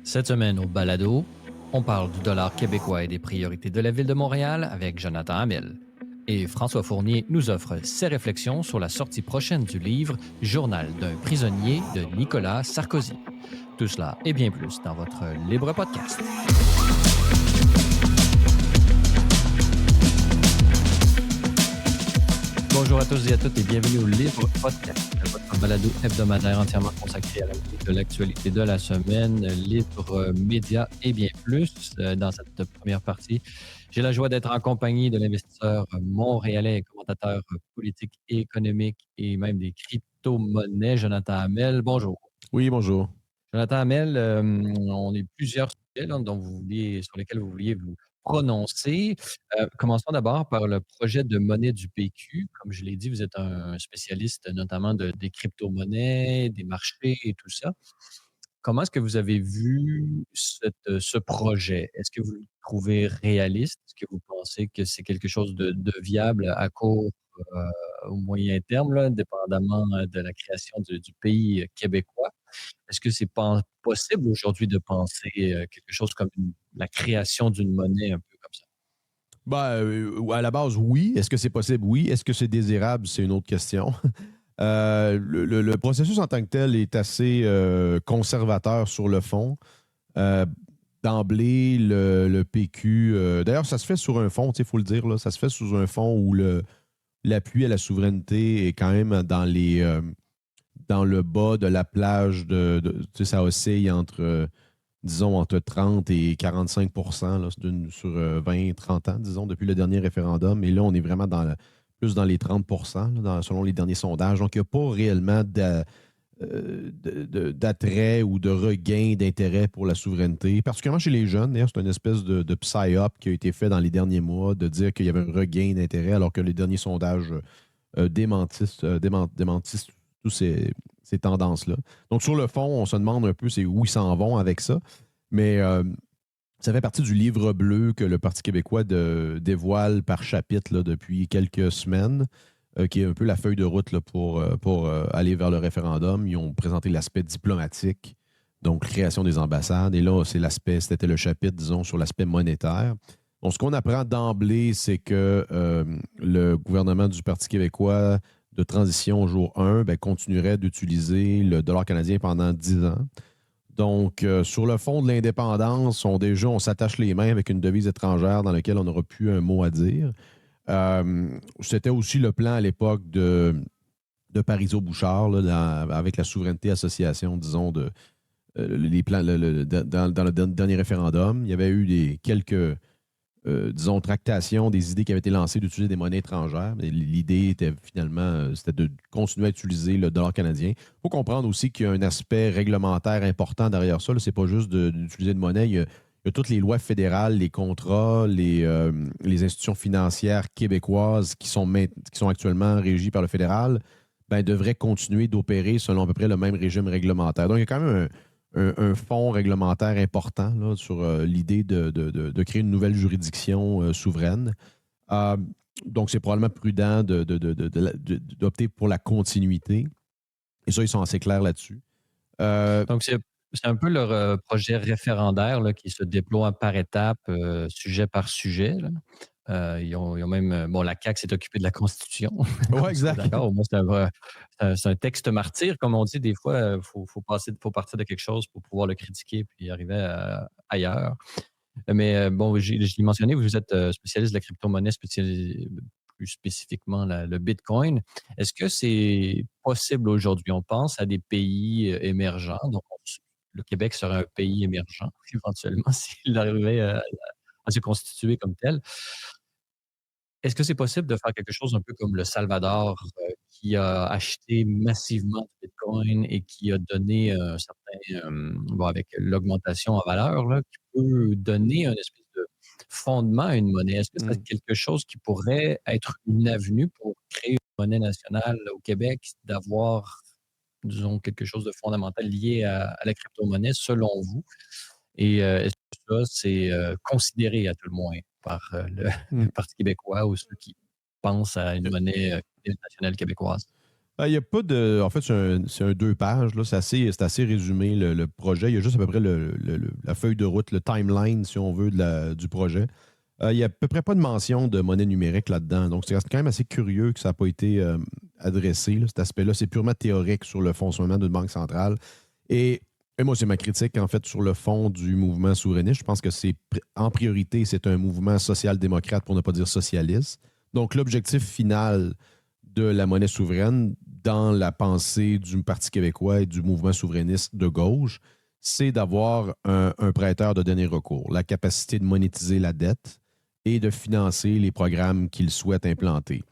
Cette semaine au Balado, on parle du dollar québécois et des priorités de la ville de Montréal avec Jonathan Hamel. Et François Fournier nous offre ses réflexions sur la sortie prochaine du livre Journal d'un prisonnier de Nicolas Sarkozy. Tout cela et bien plus dans votre Libre Podcast. Bonjour à tous et à toutes et bienvenue au Libre Podcast, votre balado hebdomadaire entièrement consacré à l'analyse de l'actualité de la semaine, Libre Média et bien plus. Dans cette première partie, j'ai la joie d'être en compagnie de l'investisseur montréalais et commentateur politique et économique et même des crypto-monnaies, Jonathan Hamel. Bonjour. Oui, bonjour. Jonathan Hamel, on est plusieurs sujets là, sur lesquels vous vouliez vous prononcer. Commençons d'abord par le projet de monnaie du PQ. Comme je l'ai dit, vous êtes un spécialiste notamment des crypto-monnaies, des marchés et tout ça. Comment est-ce que vous avez vu ce projet? Est-ce que vous le trouvez réaliste? Est-ce que vous pensez que c'est quelque chose de viable à court ou moyen terme, là, dépendamment de la création du pays québécois? Est-ce que c'est possible aujourd'hui de penser quelque chose comme la création d'une monnaie un peu comme ça? À la base, oui. Est-ce que c'est possible? Oui. Est-ce que c'est désirable? C'est une autre question. Le processus en tant que tel est assez conservateur sur le fond. Euh, D'emblée, le PQ, d'ailleurs, ça se fait sur un fond, il faut le dire, là, ça se fait sous un fond où l'appui à la souveraineté est quand même dans le bas de la plage ça oscille disons, entre 30 et 45 là, sur 20, 30 ans, disons, depuis le dernier référendum. Et là, on est vraiment plus dans les 30 là, selon les derniers sondages. Donc, il n'y a pas réellement d'attrait ou de regain d'intérêt pour la souveraineté, particulièrement chez les jeunes. D'ailleurs, c'est une espèce de psy-up qui a été fait dans les derniers mois, de dire qu'il y avait un regain d'intérêt, alors que les derniers sondages démentissent toutes ces tendances-là. Donc, sur le fond, on se demande un peu c'est où ils s'en vont avec ça. Mais ça fait partie du livre bleu que le Parti québécois dévoile par chapitre là, depuis quelques semaines, qui est un peu la feuille de route là, pour aller vers le référendum. Ils ont présenté l'aspect diplomatique, donc création des ambassades. Et là, c'était le chapitre, disons, sur l'aspect monétaire. Donc, ce qu'on apprend d'emblée, c'est que le gouvernement du Parti québécois de transition au jour 1 continuerait d'utiliser le dollar canadien pendant 10 ans. Donc, sur le fond de l'indépendance, on s'attache les mains avec une devise étrangère dans laquelle on n'aura plus un mot à dire. C'était aussi le plan à l'époque de Parizeau-Bouchard, là, avec la Souveraineté Association, disons, les plans, dans le dernier référendum. Il y avait eu quelques disons, tractation des idées qui avaient été lancées d'utiliser des monnaies étrangères. Mais l'idée était finalement, c'était de continuer à utiliser le dollar canadien. Il faut comprendre aussi qu'il y a un aspect réglementaire important derrière ça. Ce n'est pas juste d'utiliser une monnaie. Il y a toutes les lois fédérales, les contrats, les institutions financières québécoises qui sont actuellement régies par le fédéral, devraient continuer d'opérer selon à peu près le même régime réglementaire. Donc, il y a quand même un fonds réglementaire important là, sur l'idée de créer une nouvelle juridiction souveraine. Euh, donc, c'est probablement prudent d'opter pour la continuité. Et ça, ils sont assez clairs là-dessus. Donc, c'est un peu leur projet référendaire là, qui se déploie par étapes, sujet par sujet, là. Ils ont même, bon, la CAQ s'est occupée de la Constitution. Oui, On sera exact. d'accord. Au moins, c'est un texte martyr, comme on dit. Des fois, faut partir de quelque chose pour pouvoir le critiquer puis arriver ailleurs. Mais bon, je l'ai mentionné, vous êtes spécialiste de la crypto-monnaie, plus spécifiquement le Bitcoin. Est-ce que c'est possible aujourd'hui? On pense à des pays émergents. Donc, le Québec serait un pays émergent, éventuellement, s'il arrivait à se constituer comme tel. Est-ce que c'est possible de faire quelque chose un peu comme le Salvador, qui a acheté massivement du Bitcoin et qui a donné un certain, bon, avec l'augmentation en valeur, là, qui peut donner un espèce de fondement à une monnaie? Est-ce que c'est Mm. quelque chose qui pourrait être une avenue pour créer une monnaie nationale au Québec, d'avoir, disons, quelque chose de fondamental lié à la crypto-monnaie, selon vous? Et est-ce que ça, c'est considéré à tout le moins par le Mm. Parti québécois ou ceux qui pensent à une monnaie nationale québécoise? Il n'y a pas de. En fait, c'est un 2 pages. Là. C'est assez résumé, le projet. Il y a juste à peu près la feuille de route, le timeline, si on veut, du projet. Il n'y a à peu près pas de mention de monnaie numérique là-dedans. Donc, c'est quand même assez curieux que ça n'a pas été adressé, là, cet aspect-là. C'est purement théorique sur le fonctionnement d'une banque centrale. Et moi, c'est ma critique, en fait, sur le fond du mouvement souverainiste. Je pense que en priorité, c'est un mouvement social-démocrate, pour ne pas dire socialiste. Donc, l'objectif final de la monnaie souveraine dans la pensée du Parti québécois et du mouvement souverainiste de gauche, c'est d'avoir un prêteur de dernier recours, la capacité de monétiser la dette et de financer les programmes qu'il souhaite implanter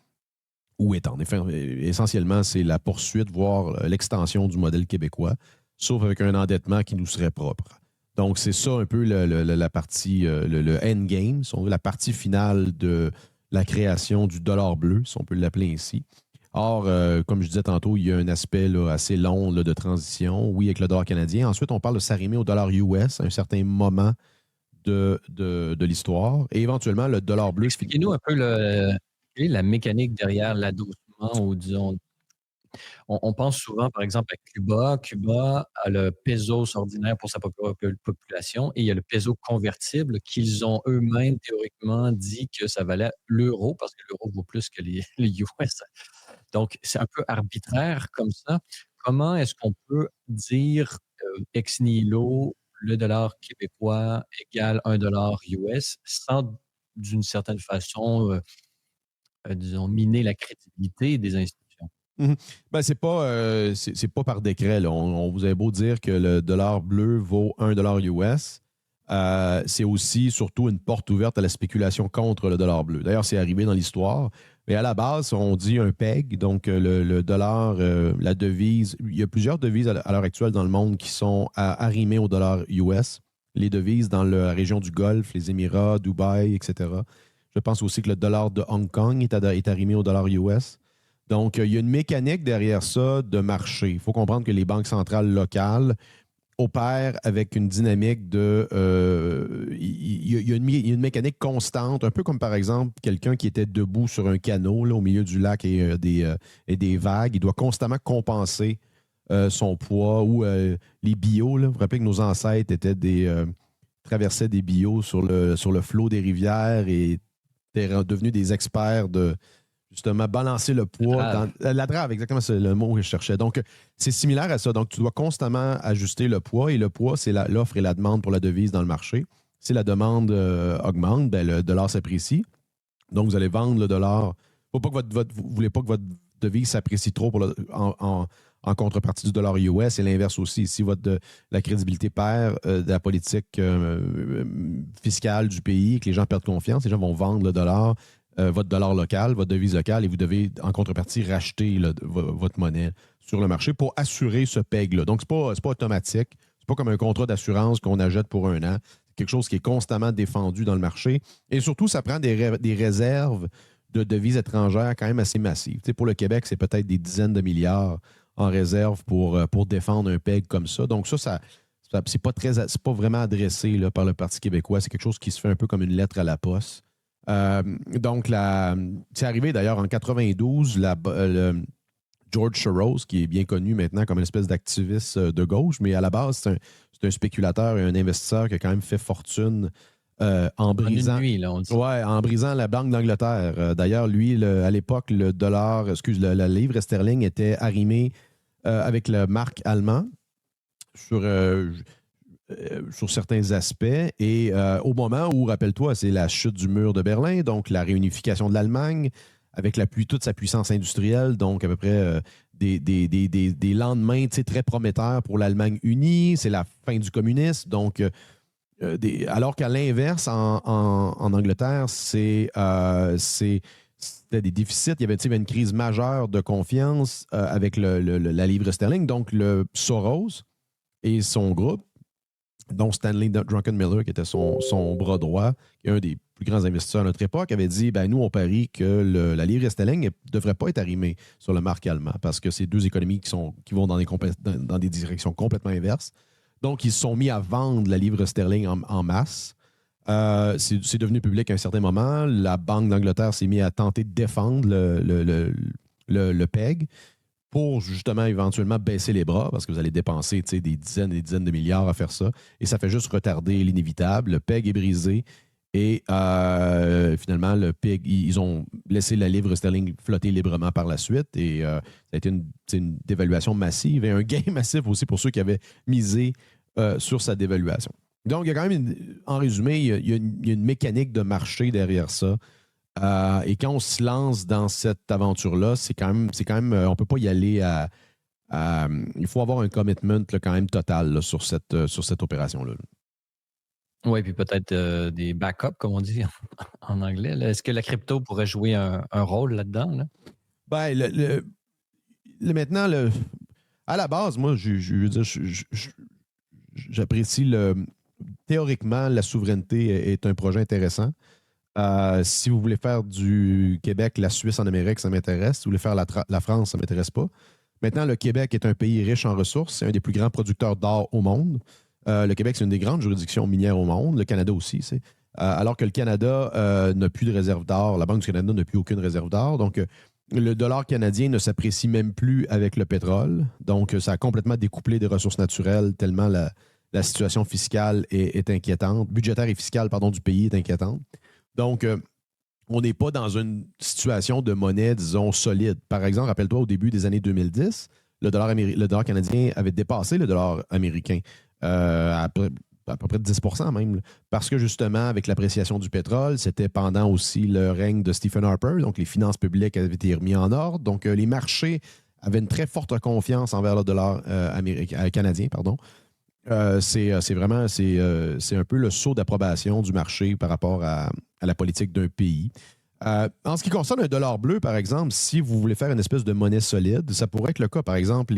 ou étendre. Enfin, essentiellement, c'est la poursuite, voire l'extension du modèle québécois, sauf avec un endettement qui nous serait propre. Donc, c'est ça un peu la partie, le endgame, si on veut, la partie finale de la création du dollar bleu, si on peut l'appeler ainsi. Or, comme je disais tantôt, il y a un aspect là, assez long là, de transition, oui, avec le dollar canadien. Ensuite, on parle de s'arrimer au dollar US à un certain moment de l'histoire. Et éventuellement, le dollar bleu. Expliquez-nous un peu quelle est la mécanique derrière l'adossement ou disons, on pense souvent, par exemple, à Cuba. Cuba a le pesos ordinaire pour sa population et il y a le peso convertible qu'ils ont eux-mêmes théoriquement dit que ça valait l'euro parce que l'euro vaut plus que les US. Donc, c'est un peu arbitraire comme ça. Comment est-ce qu'on peut dire ex nihilo le dollar québécois égale un dollar US sans, d'une certaine façon, disons, miner la crédibilité des institutions? Mhm. Ben, c'est pas par décret. Là. On vous avait beau dire que le dollar bleu vaut 1 dollar US. C'est aussi surtout une porte ouverte à la spéculation contre le dollar bleu. D'ailleurs, c'est arrivé dans l'histoire. Mais à la base, on dit un PEG, donc le dollar, la devise. Il y a plusieurs devises à l'heure actuelle dans le monde qui sont arrimées au dollar US. Les devises dans la région du Golfe, les Émirats, Dubaï, etc. Je pense aussi que le dollar de Hong Kong est arrimé au dollar US. Donc, il y a une mécanique derrière ça de marché. Il faut comprendre que les banques centrales locales opèrent avec une dynamique de... il y a une mécanique constante, un peu comme par exemple quelqu'un qui était debout sur un canot là, au milieu du lac et des vagues. Il doit constamment compenser son poids ou les billots. Là. Vous vous rappelez que nos ancêtres traversaient des billots sur le flot des rivières et étaient devenus des experts de justement balancer le poids Drave. la drave, exactement, c'est le mot que je cherchais. Donc, c'est similaire à ça. Donc, tu dois constamment ajuster le poids et le poids, c'est l'offre et la demande pour la devise dans le marché. Si la demande augmente, ben, le dollar s'apprécie. Donc, vous allez vendre le dollar. Faut pas que vous ne voulez pas que votre devise s'apprécie trop en contrepartie du dollar US et l'inverse aussi. Si la crédibilité perd de la politique fiscale du pays et que les gens perdent confiance, les gens vont vendre le dollar, votre dollar local, votre devise locale, et vous devez en contrepartie racheter votre monnaie sur le marché pour assurer ce PEG-là. Donc, ce n'est pas automatique. C'est pas comme un contrat d'assurance qu'on achète pour un an. C'est quelque chose qui est constamment défendu dans le marché. Et surtout, ça prend des réserves de devises étrangères quand même assez massives. Tu sais, pour le Québec, c'est peut-être des dizaines de milliards en réserve pour défendre un PEG comme ça. Donc c'est pas vraiment adressé là, par le Parti québécois. C'est quelque chose qui se fait un peu comme une lettre à la poste. Donc, c'est arrivé d'ailleurs en 92, George Soros, qui est bien connu maintenant comme une espèce d'activiste de gauche, mais à la base, c'est un spéculateur et un investisseur qui a quand même fait fortune en brisant. En une nuit, là, on dit. Ouais, en brisant la Banque d'Angleterre. D'ailleurs, lui, à l'époque, la livre sterling était arrimée avec le marque allemand sur certains aspects. Et au moment où, rappelle-toi, c'est la chute du mur de Berlin, donc la réunification de l'Allemagne, avec toute sa puissance industrielle, donc à peu près des lendemains très prometteurs pour l'Allemagne unie, c'est la fin du communisme. Donc, alors qu'à l'inverse, en Angleterre, c'était des déficits. Il y avait une crise majeure de confiance avec la livre sterling. Donc, le Soros et son groupe, dont Stanley Druckenmiller, qui était son bras droit, qui est un des plus grands investisseurs à notre époque, avait dit nous, on parie que la livre sterling ne devrait pas être arrimée sur le marque allemand parce que c'est deux économies qui vont dans des directions complètement inverses. Donc, ils se sont mis à vendre la livre sterling en masse. C'est devenu public à un certain moment. La Banque d'Angleterre s'est mise à tenter de défendre le PEG. pour justement éventuellement baisser les bras, parce que vous allez dépenser des dizaines et des dizaines de milliards à faire ça, et ça fait juste retarder l'inévitable. Le PEG est brisé, et finalement, le PEG, ils ont laissé la livre sterling flotter librement par la suite, et ça a été une dévaluation massive, et un gain massif aussi pour ceux qui avaient misé sur sa dévaluation. Donc, il y a quand même, en résumé, il y a une mécanique de marché derrière ça. Et quand on se lance dans cette aventure-là, c'est quand même on ne peut pas y aller il faut avoir un commitment là, quand même total là, sur cette opération-là. Oui, puis peut-être des backups, comme on dit en anglais. Là. Est-ce que la crypto pourrait jouer un rôle là-dedans? Là? Ben, maintenant, à la base, moi, je veux dire, j'apprécie théoriquement, la souveraineté est un projet intéressant. Si vous voulez faire du Québec, la Suisse en Amérique, ça m'intéresse. Si vous voulez faire la France, ça ne m'intéresse pas. Maintenant, le Québec est un pays riche en ressources. C'est un des plus grands producteurs d'or au monde. Le Québec, c'est une des grandes juridictions minières au monde. Le Canada aussi. Alors que le Canada n'a plus de réserve d'or. La Banque du Canada n'a plus aucune réserve d'or. Donc, le dollar canadien ne s'apprécie même plus avec le pétrole. Donc, ça a complètement découplé des ressources naturelles tellement la situation fiscale est inquiétante. Budgétaire et fiscale, pardon, du pays est inquiétante. Donc, on n'est pas dans une situation de monnaie, disons, solide. Par exemple, rappelle-toi, au début des années 2010, le dollar canadien avait dépassé le dollar américain à peu près de 10 même. Parce que justement, avec l'appréciation du pétrole, c'était pendant aussi le règne de Stephen Harper. Donc, les finances publiques avaient été remises en ordre. Donc, les marchés avaient une très forte confiance envers le dollar canadien. Pardon. C'est un peu le saut d'approbation du marché par rapport à la politique d'un pays. En ce qui concerne un dollar bleu, par exemple, si vous voulez faire une espèce de monnaie solide, ça pourrait être le cas. Par exemple,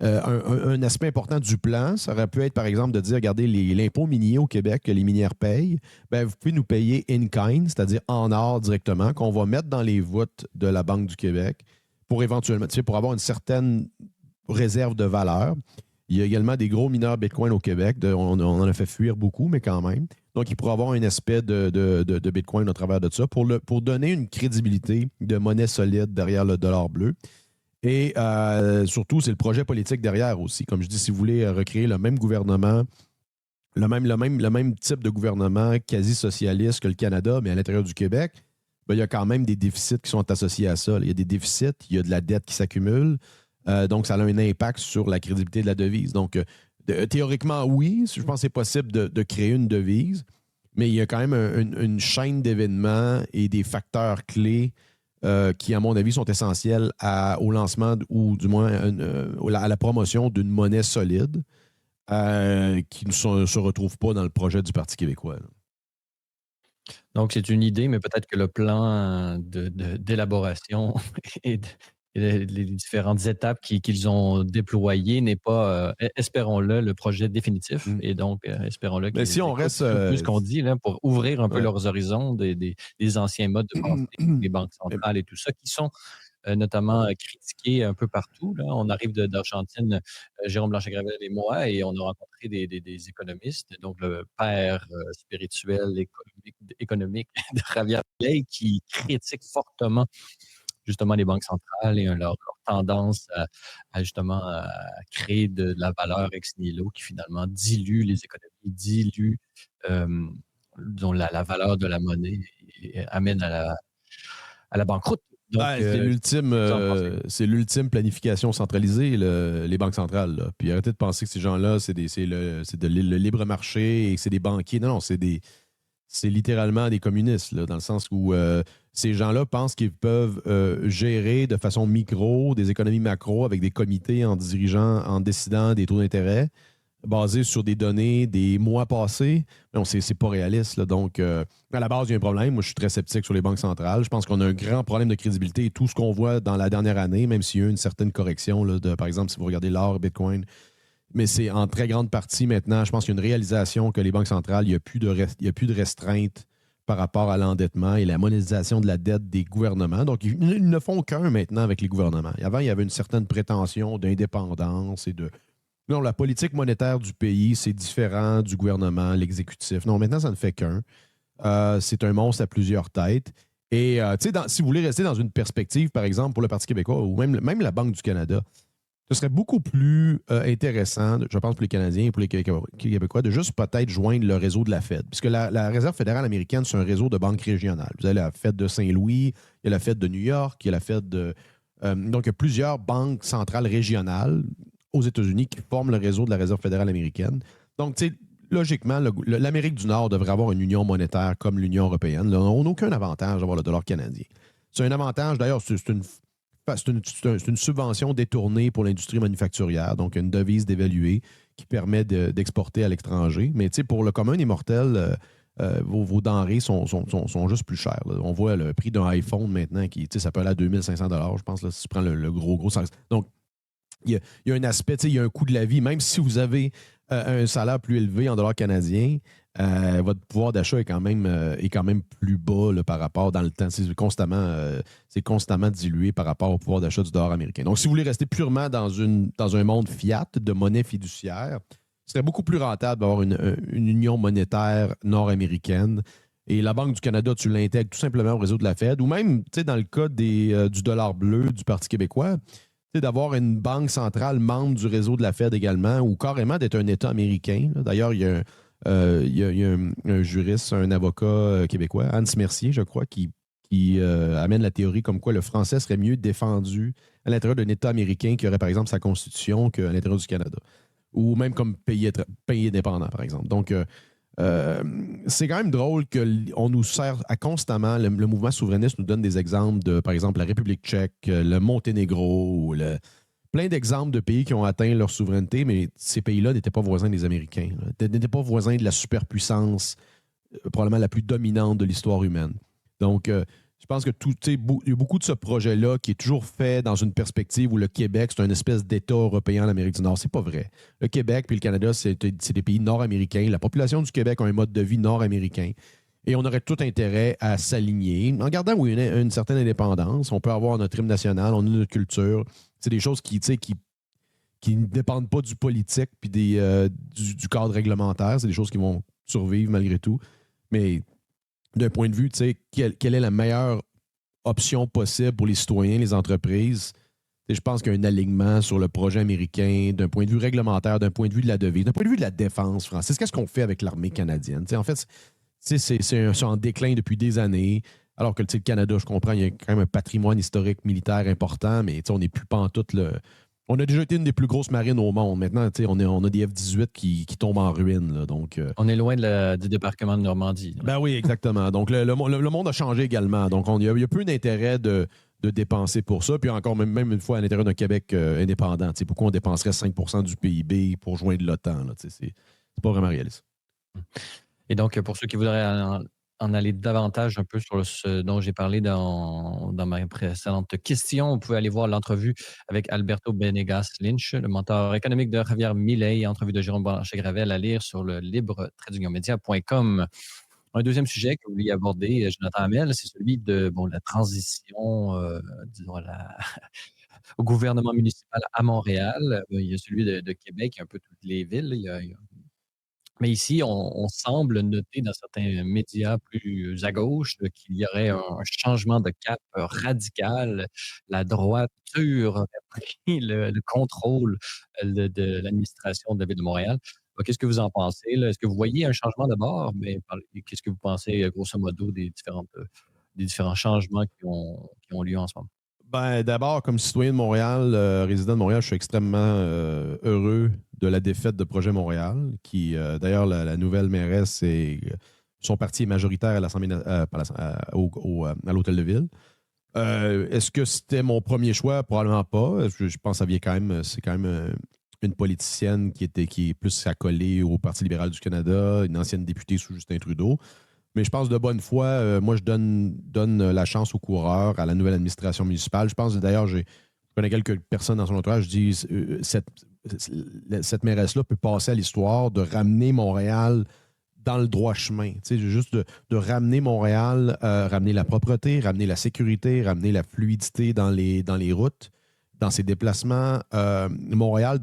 un aspect important du plan, ça aurait pu être, par exemple, de dire, regardez, l'impôt minier au Québec que les minières payent, ben, vous pouvez nous payer in kind, c'est-à-dire en or directement, qu'on va mettre dans les voûtes de la Banque du Québec pour éventuellement, pour avoir une certaine réserve de valeur. Il y a également des gros mineurs Bitcoin au Québec. On en a fait fuir beaucoup, mais quand même. Donc, il pourrait avoir un aspect de Bitcoin au travers de ça pour donner une crédibilité de monnaie solide derrière le dollar bleu. Et surtout, c'est le projet politique derrière aussi. Comme je dis, si vous voulez recréer le même gouvernement, le même type de gouvernement quasi-socialiste que le Canada, mais à l'intérieur du Québec, ben, il y a quand même des déficits qui sont associés à ça. Il y a des déficits, il y a de la dette qui s'accumule. Donc, ça a un impact sur la crédibilité de la devise. Donc, théoriquement, oui, je pense que c'est possible de créer une devise, mais il y a quand même une chaîne d'événements et des facteurs clés qui, à mon avis, sont essentiels au lancement ou du moins à la promotion d'une monnaie solide qui ne se retrouve pas dans le projet du Parti québécois. Là. Donc, c'est une idée, mais peut-être que le plan d'élaboration et les différentes étapes qu'ils ont déployées n'est pas, espérons-le, le projet définitif. Mm. Et donc, espérons-le Mais qu'ils si on écoutent reste. plus ce qu'on dit là, pour ouvrir un peu Ouais. leurs horizons des anciens modes de pensée des banques centrales et tout ça, qui sont notamment critiqués un peu partout. Là. On arrive d'Argentine, Jérôme Blanchet-Gravel et moi, et on a rencontré des économistes, donc le père spirituel économique de Javier Milei, qui critique fortement justement les banques centrales et leur tendance à justement à créer de la valeur ex nihilo qui finalement dilue les économies, dilue disons, la valeur de la monnaie et amène à la banqueroute. Donc, Ben, vous en pensez? c'est l'ultime planification centralisée, les banques centrales. Là. Puis arrêtez de penser que ces gens-là, c'est le libre marché et que c'est des banquiers. Non, c'est littéralement des communistes, là, dans le sens où ces gens-là pensent qu'ils peuvent gérer de façon micro des économies macro avec des comités en décidant des taux d'intérêt basés sur des données des mois passés. Non, c'est pas réaliste. Là. Donc, à la base, il y a un problème. Moi, je suis très sceptique sur les banques centrales. Je pense qu'on a un grand problème de crédibilité et tout ce qu'on voit dans la dernière année, même s'il y a eu une certaine correction, là, par exemple, si vous regardez l'or, Bitcoin, mais c'est en très grande partie maintenant, je pense qu'il y a une réalisation que les banques centrales, il n'y a plus de restreintes par rapport à l'endettement et la monétisation de la dette des gouvernements. Donc, ils ne font qu'un maintenant avec les gouvernements. Avant, il y avait une certaine prétention d'indépendance et de... Non, la politique monétaire du pays, c'est différent du gouvernement, l'exécutif. Non, maintenant, ça ne fait qu'un. C'est un monstre à plusieurs têtes. Et si vous voulez rester dans une perspective, par exemple, pour le Parti québécois ou même la Banque du Canada, ce serait beaucoup plus intéressant, je pense, pour les Canadiens et pour les Québécois, de juste peut-être joindre le réseau de la Fed. Puisque la Réserve fédérale américaine, c'est un réseau de banques régionales. Vous avez la Fed de Saint-Louis, il y a la Fed de New York, il y a la Fed de... donc, il y a plusieurs banques centrales régionales aux États-Unis qui forment le réseau de la Réserve fédérale américaine. Donc, tu sais, logiquement, l'Amérique du Nord devrait avoir une union monétaire comme l'Union européenne. Là, on n'a aucun avantage d'avoir le dollar canadien. C'est un avantage, d'ailleurs, c'est une subvention détournée pour l'industrie manufacturière, donc une devise dévaluée qui permet d'exporter à l'étranger. Mais pour le commun des mortels, vos denrées sont juste plus chères. Là. On voit le prix d'un iPhone maintenant ça peut aller à 2500 $, je pense, là, si tu prends le gros salaire. Donc, il y a un aspect, il y a un coût de la vie. Même si vous avez un salaire plus élevé en dollars canadiens, votre pouvoir d'achat est quand même plus bas là, par rapport dans le temps. C'est constamment dilué par rapport au pouvoir d'achat du dollar américain. Donc, si vous voulez rester purement dans un monde fiat de monnaie fiduciaire, ce serait beaucoup plus rentable d'avoir une union monétaire nord-américaine. Et la Banque du Canada, tu l'intègres tout simplement au réseau de la Fed. Ou même, dans le cas du dollar bleu du Parti québécois, d'avoir une banque centrale membre du réseau de la Fed également, ou carrément d'être un État américain. D'ailleurs, il y a un juriste, un avocat québécois, Hans Mercier, je crois, qui amène la théorie comme quoi le français serait mieux défendu à l'intérieur d'un État américain qui aurait, par exemple, sa constitution qu'à l'intérieur du Canada. Ou même comme pays indépendant, par exemple. Donc, c'est quand même drôle qu'on nous sert à constamment, le mouvement souverainiste nous donne des exemples de, par exemple, la République tchèque, le Monténégro, plein d'exemples de pays qui ont atteint leur souveraineté, mais ces pays-là n'étaient pas voisins des Américains, n'étaient pas voisins de la superpuissance probablement la plus dominante de l'histoire humaine. Donc, je pense que il y a beaucoup de ce projet-là qui est toujours fait dans une perspective où le Québec, c'est une espèce d'État européen en Amérique du Nord. C'est pas vrai. Le Québec puis le Canada, c'est des pays nord-américains. La population du Québec a un mode de vie nord-américain. Et on aurait tout intérêt à s'aligner. En gardant une certaine indépendance, on peut avoir notre hymne national, on a notre culture. C'est des choses qui ne dépendent pas du politique puis du cadre réglementaire. C'est des choses qui vont survivre malgré tout. Mais d'un point de vue, quelle est la meilleure option possible pour les citoyens, les entreprises? Je pense qu'il y a un alignement sur le projet américain d'un point de vue réglementaire, d'un point de vue de la devise, d'un point de vue de la défense française. Qu'est-ce qu'on fait avec l'armée canadienne? En fait, c'est en déclin depuis des années. Alors que le Canada, je comprends, il y a quand même un patrimoine historique militaire important, mais on n'est plus pantoute On a déjà été une des plus grosses marines au monde. Maintenant, on a des F-18 qui tombent en ruine. Là, donc, on est loin du débarquement de Normandie. Là. Ben oui, exactement. Donc, le monde a changé également. Donc, il y a peu d'intérêt de dépenser pour ça. Puis encore, même une fois, à l'intérieur d'un Québec indépendant, pourquoi on dépenserait 5% du PIB pour joindre l'OTAN? C'est pas vraiment réaliste. Et donc, pour ceux qui voudraient en aller davantage un peu sur ce dont j'ai parlé dans ma précédente question, vous pouvez aller voir l'entrevue avec Alberto Benegas Lynch, le mentor économique de Javier Milei, entrevue de Jérôme Blanchet-Gravel à lire sur le libre-media.com. Un deuxième sujet que vous vouliez aborder, Jonathan Hamel, c'est celui de la transition, disons, au gouvernement municipal à Montréal. Il y a celui de Québec, il y a un peu toutes les villes. Mais ici, on semble noter dans certains médias plus à gauche qu'il y aurait un changement de cap radical. La droiture aurait pris le contrôle de l'administration de la Ville de Montréal. Qu'est-ce que vous en pensez? Là? Est-ce que vous voyez un changement d'abord? Mais qu'est-ce que vous pensez, grosso modo, des différents changements qui ont lieu en ce moment? Ben, d'abord, comme citoyen de Montréal, résident de Montréal, je suis extrêmement heureux de la défaite de Projet Montréal, qui, d'ailleurs, la nouvelle mairesse, son parti est majoritaire à l'Assemblée à l'Hôtel de Ville. Est-ce que c'était mon premier choix? Probablement pas. Je pense que ça vient c'est quand même une politicienne qui est plus accolée au Parti libéral du Canada, une ancienne députée sous Justin Trudeau. Mais je pense de bonne foi, moi, je donne la chance aux coureurs, à la nouvelle administration municipale. Je pense, d'ailleurs, je connais quelques personnes dans son entourage, je dis cette mairesse-là peut passer à l'histoire de ramener Montréal dans le droit chemin. Juste de ramener Montréal, ramener la propreté, ramener la sécurité, ramener la fluidité dans les routes, dans ses déplacements. Montréal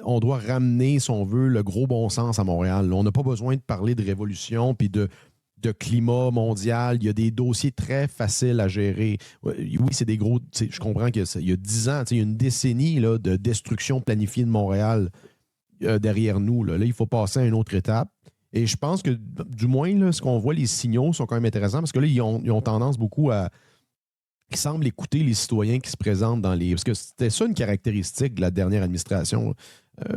on doit ramener, si on veut, le gros bon sens à Montréal. On n'a pas besoin de parler de révolution puis de de climat mondial. Il y a des dossiers très faciles à gérer. Oui, c'est des gros... Je comprends qu'il y a 10 ans, il y a une décennie là, de destruction planifiée de Montréal derrière nous. Là, il faut passer à une autre étape. Et je pense que, du moins, là, ce qu'on voit, les signaux sont quand même intéressants parce que là, ils ont tendance beaucoup à... Ils semblent écouter les citoyens qui se présentent dans les... Parce que c'était ça une caractéristique de la dernière administration.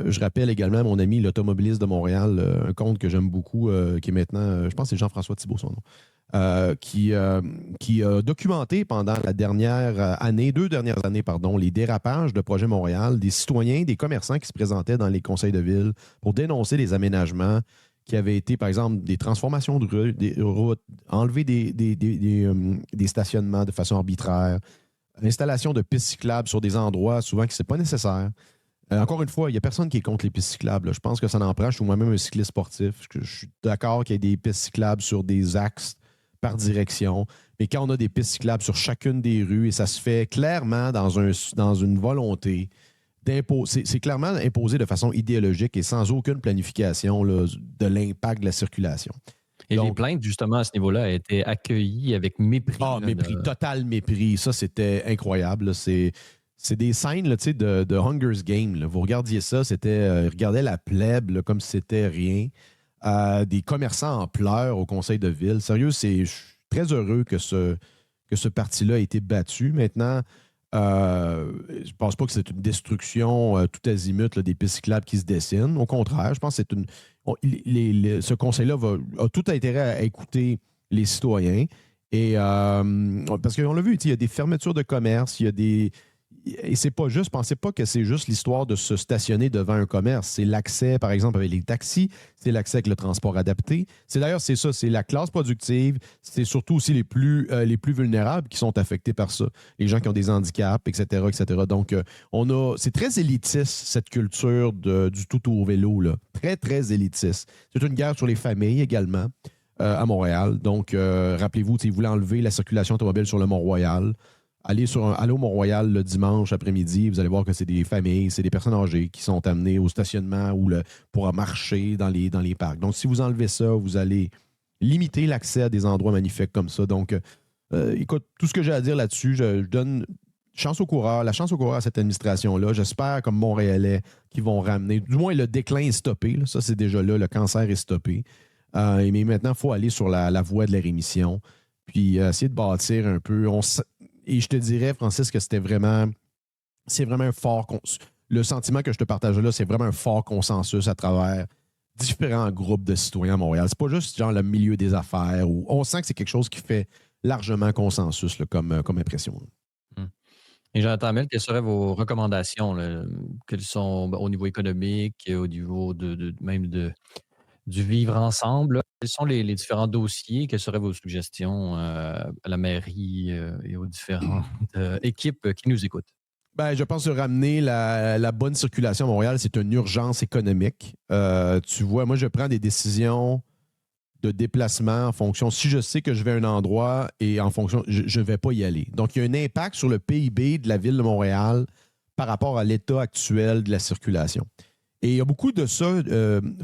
Je rappelle également à mon ami l'automobiliste de Montréal, un compte que j'aime beaucoup, qui est maintenant, je pense que c'est Jean-François Thibault son nom, qui a documenté pendant la dernière année, 2 dernières années, pardon, les dérapages de Projet Montréal, des citoyens, des commerçants qui se présentaient dans les conseils de ville pour dénoncer les aménagements qui avaient été, par exemple, des transformations des routes, enlever des stationnements de façon arbitraire, installation de pistes cyclables sur des endroits souvent que ce n'est pas nécessaire. Encore une fois, il n'y a personne qui est contre les pistes cyclables. Là. Je pense que ça n'en prend. Je suis moi-même un cycliste sportif. Je suis d'accord qu'il y ait des pistes cyclables sur des axes par direction. Mais quand on a des pistes cyclables sur chacune des rues, et ça se fait clairement dans une volonté d'imposer, c'est clairement imposé de façon idéologique et sans aucune planification là, de l'impact de la circulation. Et donc, les plaintes, justement, à ce niveau-là, a été accueillies avec mépris. Mépris, total mépris. Ça, c'était incroyable. Là. C'est des scènes là, de Hunger's Game. Là. Vous regardiez ça, c'était regardez la plèbe là, comme si c'était rien. Des commerçants en pleurs au conseil de ville. Sérieux, je suis très heureux que ce parti-là ait été battu. Maintenant, je ne pense pas que c'est une destruction tout azimut là, des pistes cyclables qui se dessinent. Au contraire, je pense que ce conseil-là a tout intérêt à écouter les citoyens. Et parce qu'on l'a vu, il y a des fermetures de commerce, il y a des... Et c'est pas juste, pensez pas que c'est juste l'histoire de se stationner devant un commerce. C'est l'accès, par exemple, avec les taxis, c'est l'accès avec le transport adapté. C'est d'ailleurs, c'est ça, c'est la classe productive, c'est surtout aussi les plus vulnérables qui sont affectés par ça. Les gens qui ont des handicaps, etc., etc. Donc, c'est très élitiste, cette culture du tout au vélo, là. Très, très élitiste. C'est une guerre sur les familles également à Montréal. Donc, rappelez-vous, ils voulaient enlever la circulation automobile sur le Mont-Royal. Allez au Mont-Royal le dimanche après-midi, vous allez voir que c'est des familles, c'est des personnes âgées qui sont amenées au stationnement ou pour marcher dans les parcs. Donc, si vous enlevez ça, vous allez limiter l'accès à des endroits magnifiques comme ça. Donc, écoute, tout ce que j'ai à dire là-dessus, je donne la chance au coureur à cette administration-là. J'espère, comme Montréalais, qu'ils vont ramener, du moins le déclin est stoppé. Là. Ça, c'est déjà là, le cancer est stoppé. Mais maintenant, il faut aller sur la voie de la rémission, puis essayer de bâtir un peu... Et je te dirais, Francis, que c'est vraiment un fort... Le sentiment que je te partage là, c'est vraiment un fort consensus à travers différents groupes de citoyens à Montréal. C'est pas juste genre le milieu des affaires. Où on sent que c'est quelque chose qui fait largement consensus là, comme impression. Et Jonathan Hamel, quelles seraient vos recommandations? Là? Quelles sont au niveau économique, au niveau même du vivre ensemble? Quels sont les différents dossiers? Quelles seraient vos suggestions à la mairie et aux différentes équipes qui nous écoutent? Ben, je pense que ramener la bonne circulation à Montréal, c'est une urgence économique. Tu vois, moi, je prends des décisions de déplacement en fonction. Si je sais que je vais à un endroit et en fonction, je ne vais pas y aller. Donc, il y a un impact sur le PIB de la ville de Montréal par rapport à l'état actuel de la circulation. Et il y a beaucoup de ça,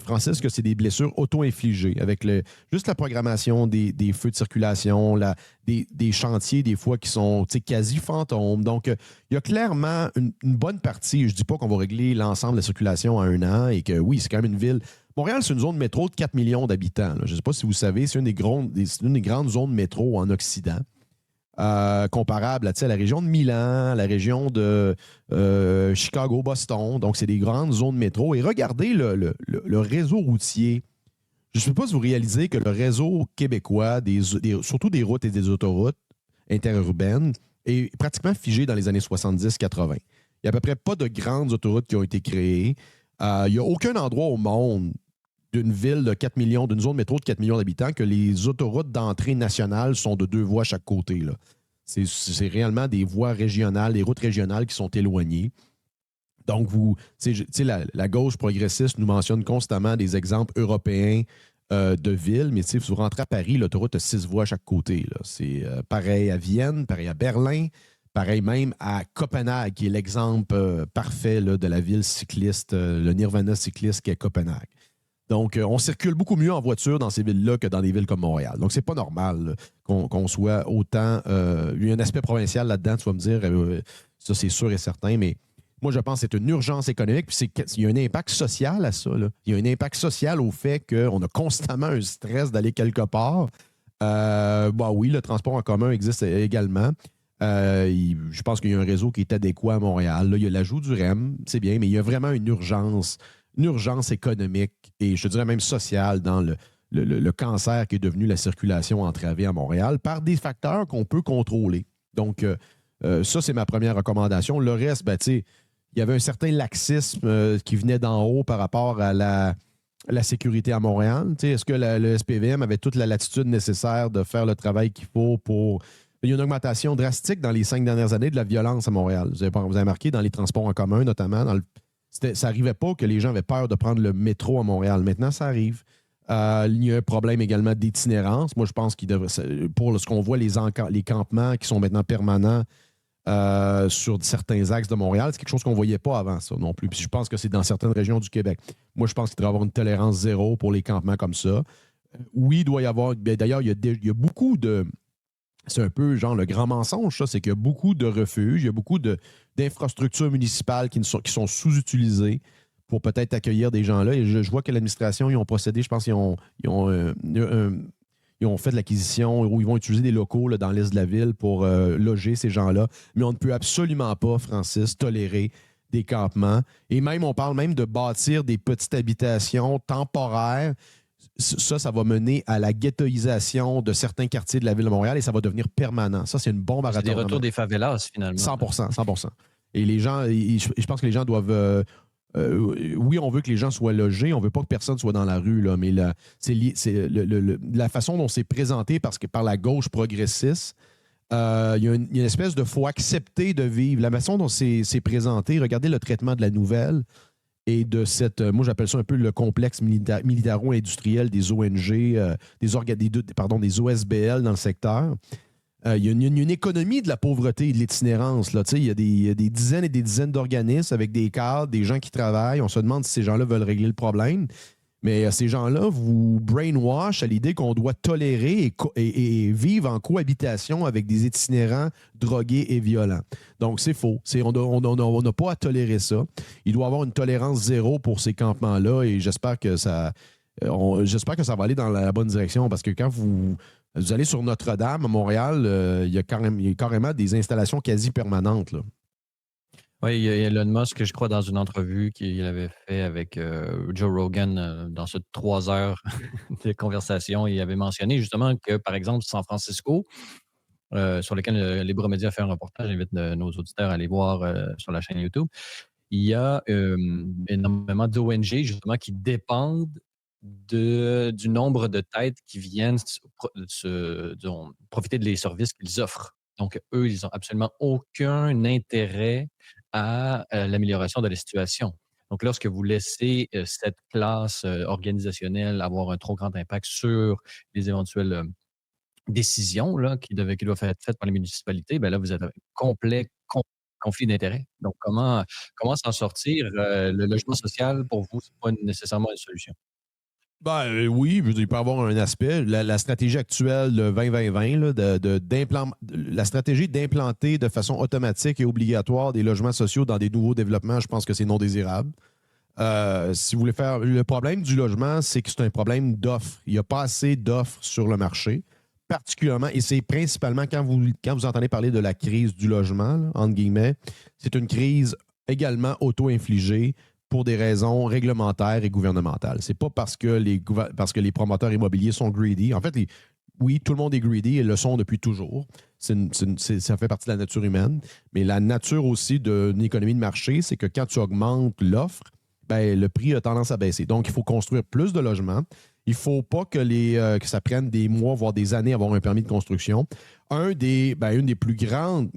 Francis, que c'est des blessures auto-infligées avec juste la programmation des feux de circulation, des chantiers des fois qui sont quasi fantômes. Donc, il y a clairement une bonne partie. Je ne dis pas qu'on va régler l'ensemble de la circulation en 1 an et que oui, c'est quand même une ville. Montréal, c'est une zone métro de 4 millions d'habitants. Là. Je ne sais pas si vous savez, c'est une des grandes zones métro en Occident. Comparable à la région de Milan, à la région de Chicago, Boston. Donc, c'est des grandes zones métro. Et regardez le réseau routier. Je ne sais pas si vous réalisez que le réseau québécois, surtout des routes et des autoroutes interurbaines, est pratiquement figé dans les années 70-80. Il n'y a à peu près pas de grandes autoroutes qui ont été créées. Il n'y a aucun endroit au monde d'une ville de 4 millions, d'une zone métro de 4 millions d'habitants, que les autoroutes d'entrée nationale sont de 2 voies à chaque côté. Là. C'est réellement des voies régionales, des routes régionales qui sont éloignées. Donc, la gauche progressiste nous mentionne constamment des exemples européens de villes, mais si vous rentrez à Paris, l'autoroute a 6 voies à chaque côté. Là. C'est pareil à Vienne, pareil à Berlin, pareil même à Copenhague, qui est l'exemple parfait là, de la ville cycliste, le nirvana cycliste qui est Copenhague. Donc, on circule beaucoup mieux en voiture dans ces villes-là que dans des villes comme Montréal. Donc, c'est pas normal là, qu'on soit autant... il y a un aspect provincial là-dedans, tu vas me dire, ça c'est sûr et certain, mais moi, je pense que c'est une urgence économique, puis il y a un impact social à ça. Là. Il y a un impact social au fait qu'on a constamment un stress d'aller quelque part. Oui, le transport en commun existe également. Je pense qu'il y a un réseau qui est adéquat à Montréal. Là, il y a l'ajout du REM, c'est bien, mais il y a vraiment une urgence économique et je dirais même sociale dans le cancer qui est devenu la circulation entravée à Montréal par des facteurs qu'on peut contrôler. Donc, ça, c'est ma première recommandation. Le reste, ben, tu sais, il y avait un certain laxisme qui venait d'en haut par rapport à la sécurité à Montréal. Tu sais, est-ce que le SPVM avait toute la latitude nécessaire de faire le travail qu'il faut pour... Il y a une augmentation drastique dans les 5 dernières années de la violence à Montréal. Vous avez remarqué dans les transports en commun, notamment. Ça n'arrivait pas que les gens avaient peur de prendre le métro à Montréal. Maintenant, ça arrive. Il y a un problème également d'itinérance. Moi, je pense qu'il devrait... Pour ce qu'on voit, les campements qui sont maintenant permanents sur certains axes de Montréal, c'est quelque chose qu'on ne voyait pas avant ça non plus. Puis je pense que c'est dans certaines régions du Québec. Moi, je pense qu'il devrait y avoir une tolérance zéro pour les campements comme ça. Oui, il doit y avoir... D'ailleurs, il y a beaucoup de... C'est un peu genre le grand mensonge, ça, c'est qu'il y a beaucoup de refuges, il y a beaucoup d'infrastructures municipales qui sont sous-utilisées pour peut-être accueillir des gens là. Et je vois que l'administration, ils ont procédé, je pense qu'ils ont fait de l'acquisition où ils vont utiliser des locaux là, dans l'est de la ville pour loger ces gens-là. Mais on ne peut absolument pas, Francis, tolérer des campements. Et même, on parle même de bâtir des petites habitations temporaires. Ça va mener à la ghettoisation de certains quartiers de la ville de Montréal et ça va devenir permanent. Ça, c'est une bombe à C'est des retardement. retours des favelas, finalement. 100%. Et les gens, je pense que les gens doivent... oui, on veut que les gens soient logés, on ne veut pas que personne soit dans la rue, là, mais la façon dont c'est présenté par la gauche progressiste, il y a une espèce de faut accepter de vivre. La façon dont c'est présenté, regardez le traitement de la nouvelle et de moi j'appelle ça un peu le complexe militaro-industriel des ONG, des OSBL dans le secteur. Il y a une économie de la pauvreté et de l'itinérance. Là. Il y a des dizaines et des dizaines d'organismes avec des cadres, des gens qui travaillent. On se demande si ces gens-là veulent régler le problème. Mais ces gens-là vous brainwash à l'idée qu'on doit tolérer et vivre en cohabitation avec des itinérants drogués et violents. Donc, c'est faux. On n'a pas à tolérer ça. Il doit y avoir une tolérance zéro pour ces campements-là et j'espère que ça va aller dans la bonne direction parce que quand vous allez sur Notre-Dame à Montréal, il y a carrément des installations quasi permanentes, là. Oui, il y a Elon Musk, je crois, dans une entrevue qu'il avait fait avec Joe Rogan dans ces 3 heures de conversation, il avait mentionné justement que, par exemple, San Francisco, sur lequel Libre Média a fait un reportage, j'invite nos auditeurs à aller voir sur la chaîne YouTube, il y a énormément d'ONG justement qui dépendent du nombre de têtes qui viennent profiter des services qu'ils offrent. Donc, eux, ils n'ont absolument aucun intérêt à l'amélioration de la situation. Donc, lorsque vous laissez cette classe organisationnelle avoir un trop grand impact sur les éventuelles décisions là, qui doivent être faites par les municipalités, ben là, vous avez un complet conflit d'intérêts. Donc, comment s'en sortir? Le logement social, pour vous, ce n'est pas nécessairement une solution. Oui, je veux dire, il peut y avoir un aspect. La stratégie actuelle de 2020 la stratégie d'implanter de façon automatique et obligatoire des logements sociaux dans des nouveaux développements, je pense que c'est non désirable. Si vous voulez faire... Le problème du logement, c'est que c'est un problème d'offres. Il n'y a pas assez d'offres sur le marché, particulièrement, et c'est principalement quand vous entendez parler de la crise du logement, là, entre guillemets, c'est une crise également auto-infligée pour des raisons réglementaires et gouvernementales. C'est pas parce que les promoteurs immobiliers sont greedy. En fait, oui, tout le monde est greedy et le sont depuis toujours. Ça fait partie de la nature humaine. Mais la nature aussi d'une économie de marché, c'est que quand tu augmentes l'offre, ben, le prix a tendance à baisser. Donc, il faut construire plus de logements. Il ne faut pas que ça prenne des mois, voire des années à avoir un permis de construction. Un des plus grands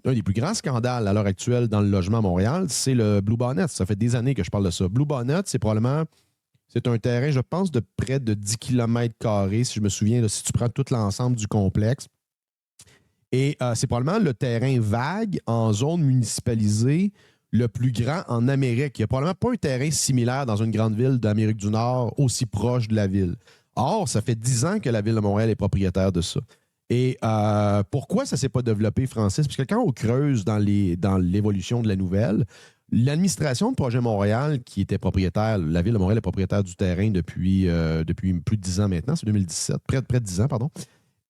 scandales à l'heure actuelle dans le logement à Montréal, c'est le Blue Bonnet. Ça fait des années que je parle de ça. Blue Bonnet, c'est un terrain, je pense, de près de 10 km², si je me souviens, là, si tu prends tout l'ensemble du complexe. Et c'est probablement le terrain vague en zone municipalisée le plus grand en Amérique. Il n'y a probablement pas un terrain similaire dans une grande ville d'Amérique du Nord aussi proche de la ville. Or, ça fait 10 ans que la Ville de Montréal est propriétaire de ça. Et pourquoi ça ne s'est pas développé, Francis? Parce que quand on creuse dans l'évolution de la nouvelle, l'administration de Projet Montréal, qui était propriétaire, la Ville de Montréal est propriétaire du terrain depuis plus de 10 ans maintenant, c'est 2017, près de 10 ans, pardon.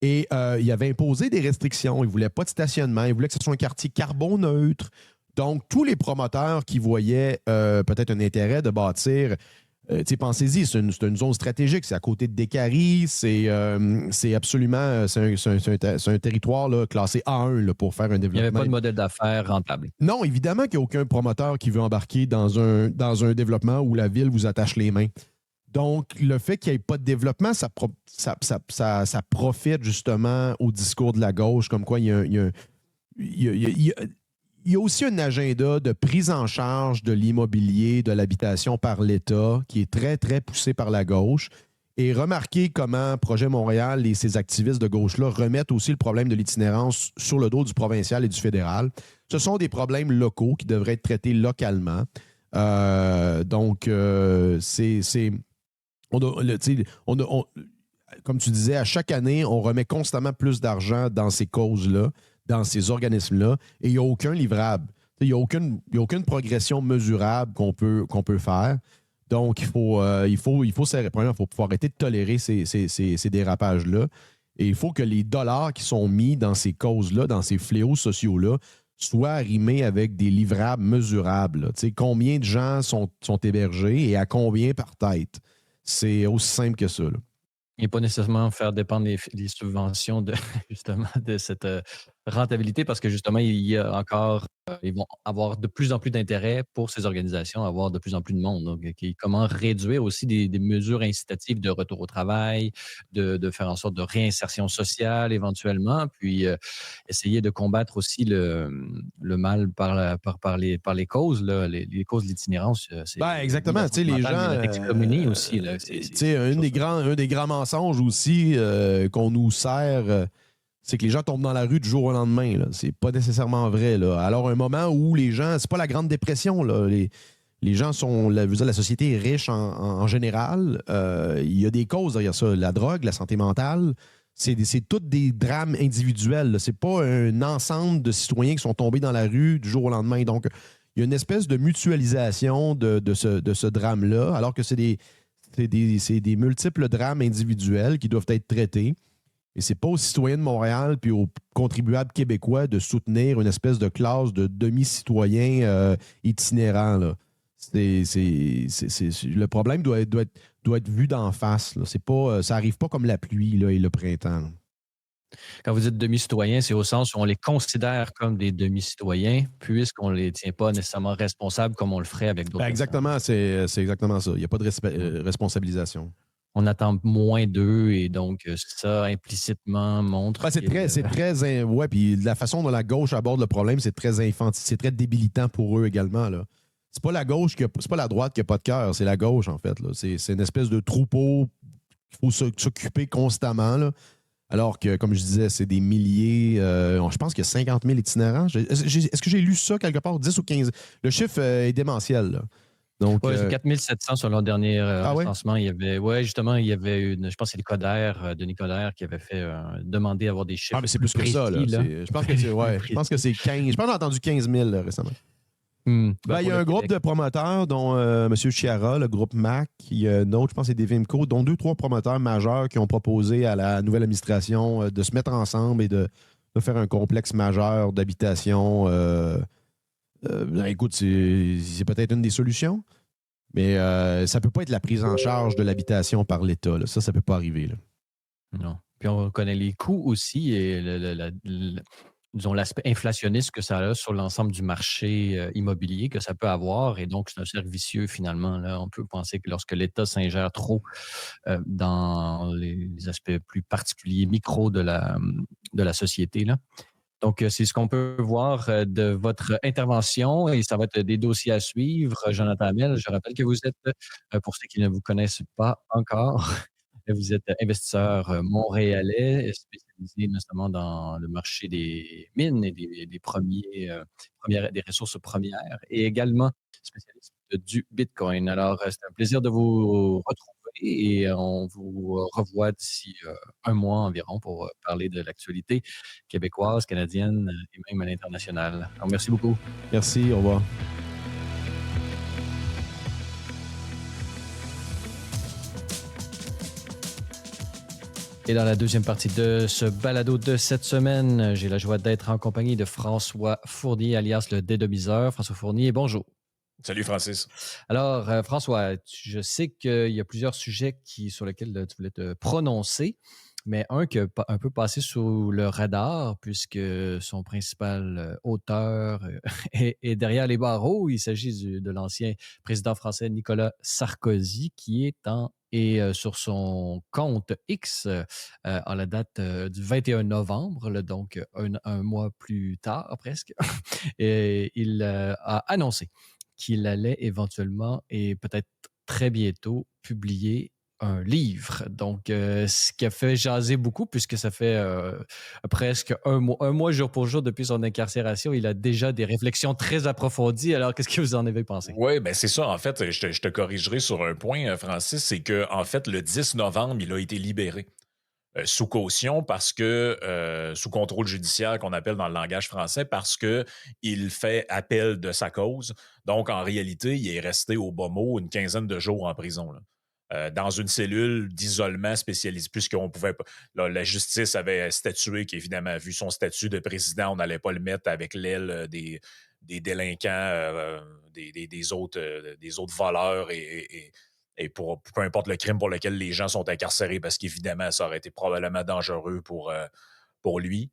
Et il avait imposé des restrictions. Il ne voulait pas de stationnement. Il voulait que ce soit un quartier carboneutre. Donc, tous les promoteurs qui voyaient peut-être un intérêt de bâtir, pensez-y, c'est une zone stratégique. C'est à côté de Décarie. C'est absolument, c'est un territoire là, classé A1 là, pour faire un développement. Il n'y avait pas de modèle d'affaires rentable. Non, évidemment qu'il n'y a aucun promoteur qui veut embarquer dans un développement où la ville vous attache les mains. Donc, le fait qu'il n'y ait pas de développement, ça profite justement au discours de la gauche, comme quoi il y a aussi un agenda de prise en charge de l'immobilier, de l'habitation par l'État, qui est très, très poussé par la gauche. Et remarquez comment Projet Montréal et ses activistes de gauche-là remettent aussi le problème de l'itinérance sur le dos du provincial et du fédéral. Ce sont des problèmes locaux qui devraient être traités localement. Comme tu disais, à chaque année, on remet constamment plus d'argent dans ces causes-là, dans ces organismes-là, et il n'y a aucun livrable. Il n'y a aucune progression mesurable qu'on peut faire. Donc, il faut pouvoir arrêter de tolérer ces dérapages-là. Et il faut que les dollars qui sont mis dans ces causes-là, dans ces fléaux sociaux-là, soient arrimés avec des livrables mesurables. Combien de gens sont hébergés et à combien par tête? C'est aussi simple que ça. Là. Et pas nécessairement faire dépendre les subventions justement de cette rentabilité parce que justement, il y a encore, ils vont avoir de plus en plus d'intérêt pour ces organisations, avoir de plus en plus de monde. Donc, comment réduire aussi des mesures incitatives de retour au travail, de faire en sorte de réinsertion sociale éventuellement, puis essayer de combattre aussi le mal par les causes, là, les causes de l'itinérance. Exactement. Les gens. Excommuniés aussi. Là, un des grands mensonges aussi qu'on nous sert. C'est que les gens tombent dans la rue du jour au lendemain. Là. C'est pas nécessairement vrai. Là. Alors, un moment où les gens... C'est pas la Grande Dépression. Là. Les gens sont... La société est riche en général. Il y a des causes derrière ça. La drogue, la santé mentale, c'est tous des drames individuels. Là. C'est pas un ensemble de citoyens qui sont tombés dans la rue du jour au lendemain. Donc, il y a une espèce de mutualisation de ce drame-là, alors que c'est des multiples drames individuels qui doivent être traités. Et c'est pas aux citoyens de Montréal puis aux contribuables québécois de soutenir une espèce de classe de demi-citoyens itinérants. Là. Le problème doit être vu d'en face. Là. Ça n'arrive pas comme la pluie là, et le printemps. Là. Quand vous dites demi-citoyens, c'est au sens où on les considère comme des demi-citoyens, puisqu'on ne les tient pas nécessairement responsables comme on le ferait avec d'autres exactement, c'est exactement ça. Il n'y a pas de responsabilisation. On attend moins d'eux et donc ça implicitement montre. C'est très ouais, puis la façon dont la gauche aborde le problème, c'est très c'est très débilitant pour eux également. Là. C'est pas la gauche c'est pas la droite qui n'a pas de cœur, c'est la gauche en fait. Là. C'est une espèce de troupeau qu'il faut s'occuper constamment. Là. Alors que, comme je disais, c'est des milliers, je pense qu'il y a 50 000 itinérants. Est-ce que j'ai lu ça quelque part, 10 ou 15? Le chiffre est démentiel. Là. Donc, c'est 4700 selon le dernier recensement. Ouais? Il y avait, justement, il y avait je pense que c'est Denis Coderre qui avait fait demander à avoir des chiffres. Ah, mais c'est plus précis, que ça. Là. Je pense que c'est 15. Je pense qu'on a entendu 15 000 récemment. Il y a un groupe de promoteurs, dont M. Chiara, le groupe MAC, il y a un autre, je pense que c'est Devimco, dont 2-3 promoteurs majeurs qui ont proposé à la nouvelle administration de se mettre ensemble et de faire un complexe majeur d'habitation. Écoute, c'est peut-être une des solutions, mais ça ne peut pas être la prise en charge de l'habitation par l'État. Là. Ça ne peut pas arriver. Là. Non. Puis on connaît les coûts aussi et disons, l'aspect inflationniste que ça a sur l'ensemble du marché immobilier que ça peut avoir. Et donc, c'est un cercle vicieux, finalement. Là. On peut penser que lorsque l'État s'ingère trop dans les aspects plus particuliers, micro de la société, là. Donc, c'est ce qu'on peut voir de votre intervention et ça va être des dossiers à suivre. Jonathan Hamel, je rappelle que vous êtes, pour ceux qui ne vous connaissent pas encore, vous êtes investisseur montréalais, spécialisé spécialisé notamment dans le marché des mines et des ressources premières et également spécialiste du Bitcoin. Alors, c'est un plaisir de vous retrouver et on vous revoit d'ici un mois environ pour parler de l'actualité québécoise, canadienne et même à l'international. Alors, merci beaucoup. Merci, au revoir. Et dans la deuxième partie de ce balado de cette semaine, j'ai la joie d'être en compagnie de François Fournier, alias le Dédomiseur. François Fournier, bonjour. Salut Francis. Alors, François, je sais qu'il y a plusieurs sujets sur lesquels tu voulais te prononcer, mais un qui a un peu passé sous le radar, puisque son principal auteur est derrière les barreaux. Il s'agit de l'ancien président français Nicolas Sarkozy, qui est sur son compte X à la date du 21 novembre, là, donc un mois plus tard presque, et il a annoncé qu'il allait éventuellement et peut-être très bientôt publier un livre. Donc, ce qui a fait jaser beaucoup, puisque ça fait presque un mois jour pour jour depuis son incarcération. Il a déjà des réflexions très approfondies. Alors, qu'est-ce que vous en avez pensé? Oui, ben c'est ça. En fait, je te corrigerai sur un point, Francis, c'est que en fait, le 10 novembre, il a été libéré sous caution parce que sous contrôle judiciaire qu'on appelle dans le langage français parce que il fait appel de sa cause. Donc, en réalité, il est resté au bas mot une quinzaine de jours en prison, là. Dans une cellule d'isolement spécialisée, puisqu'on pouvait pas. Là, la justice avait statué qu'évidemment, vu son statut de président, on n'allait pas le mettre avec l'aile des délinquants, des autres voleurs et pour peu importe le crime pour lequel les gens sont incarcérés, parce qu'évidemment, ça aurait été probablement dangereux pour lui.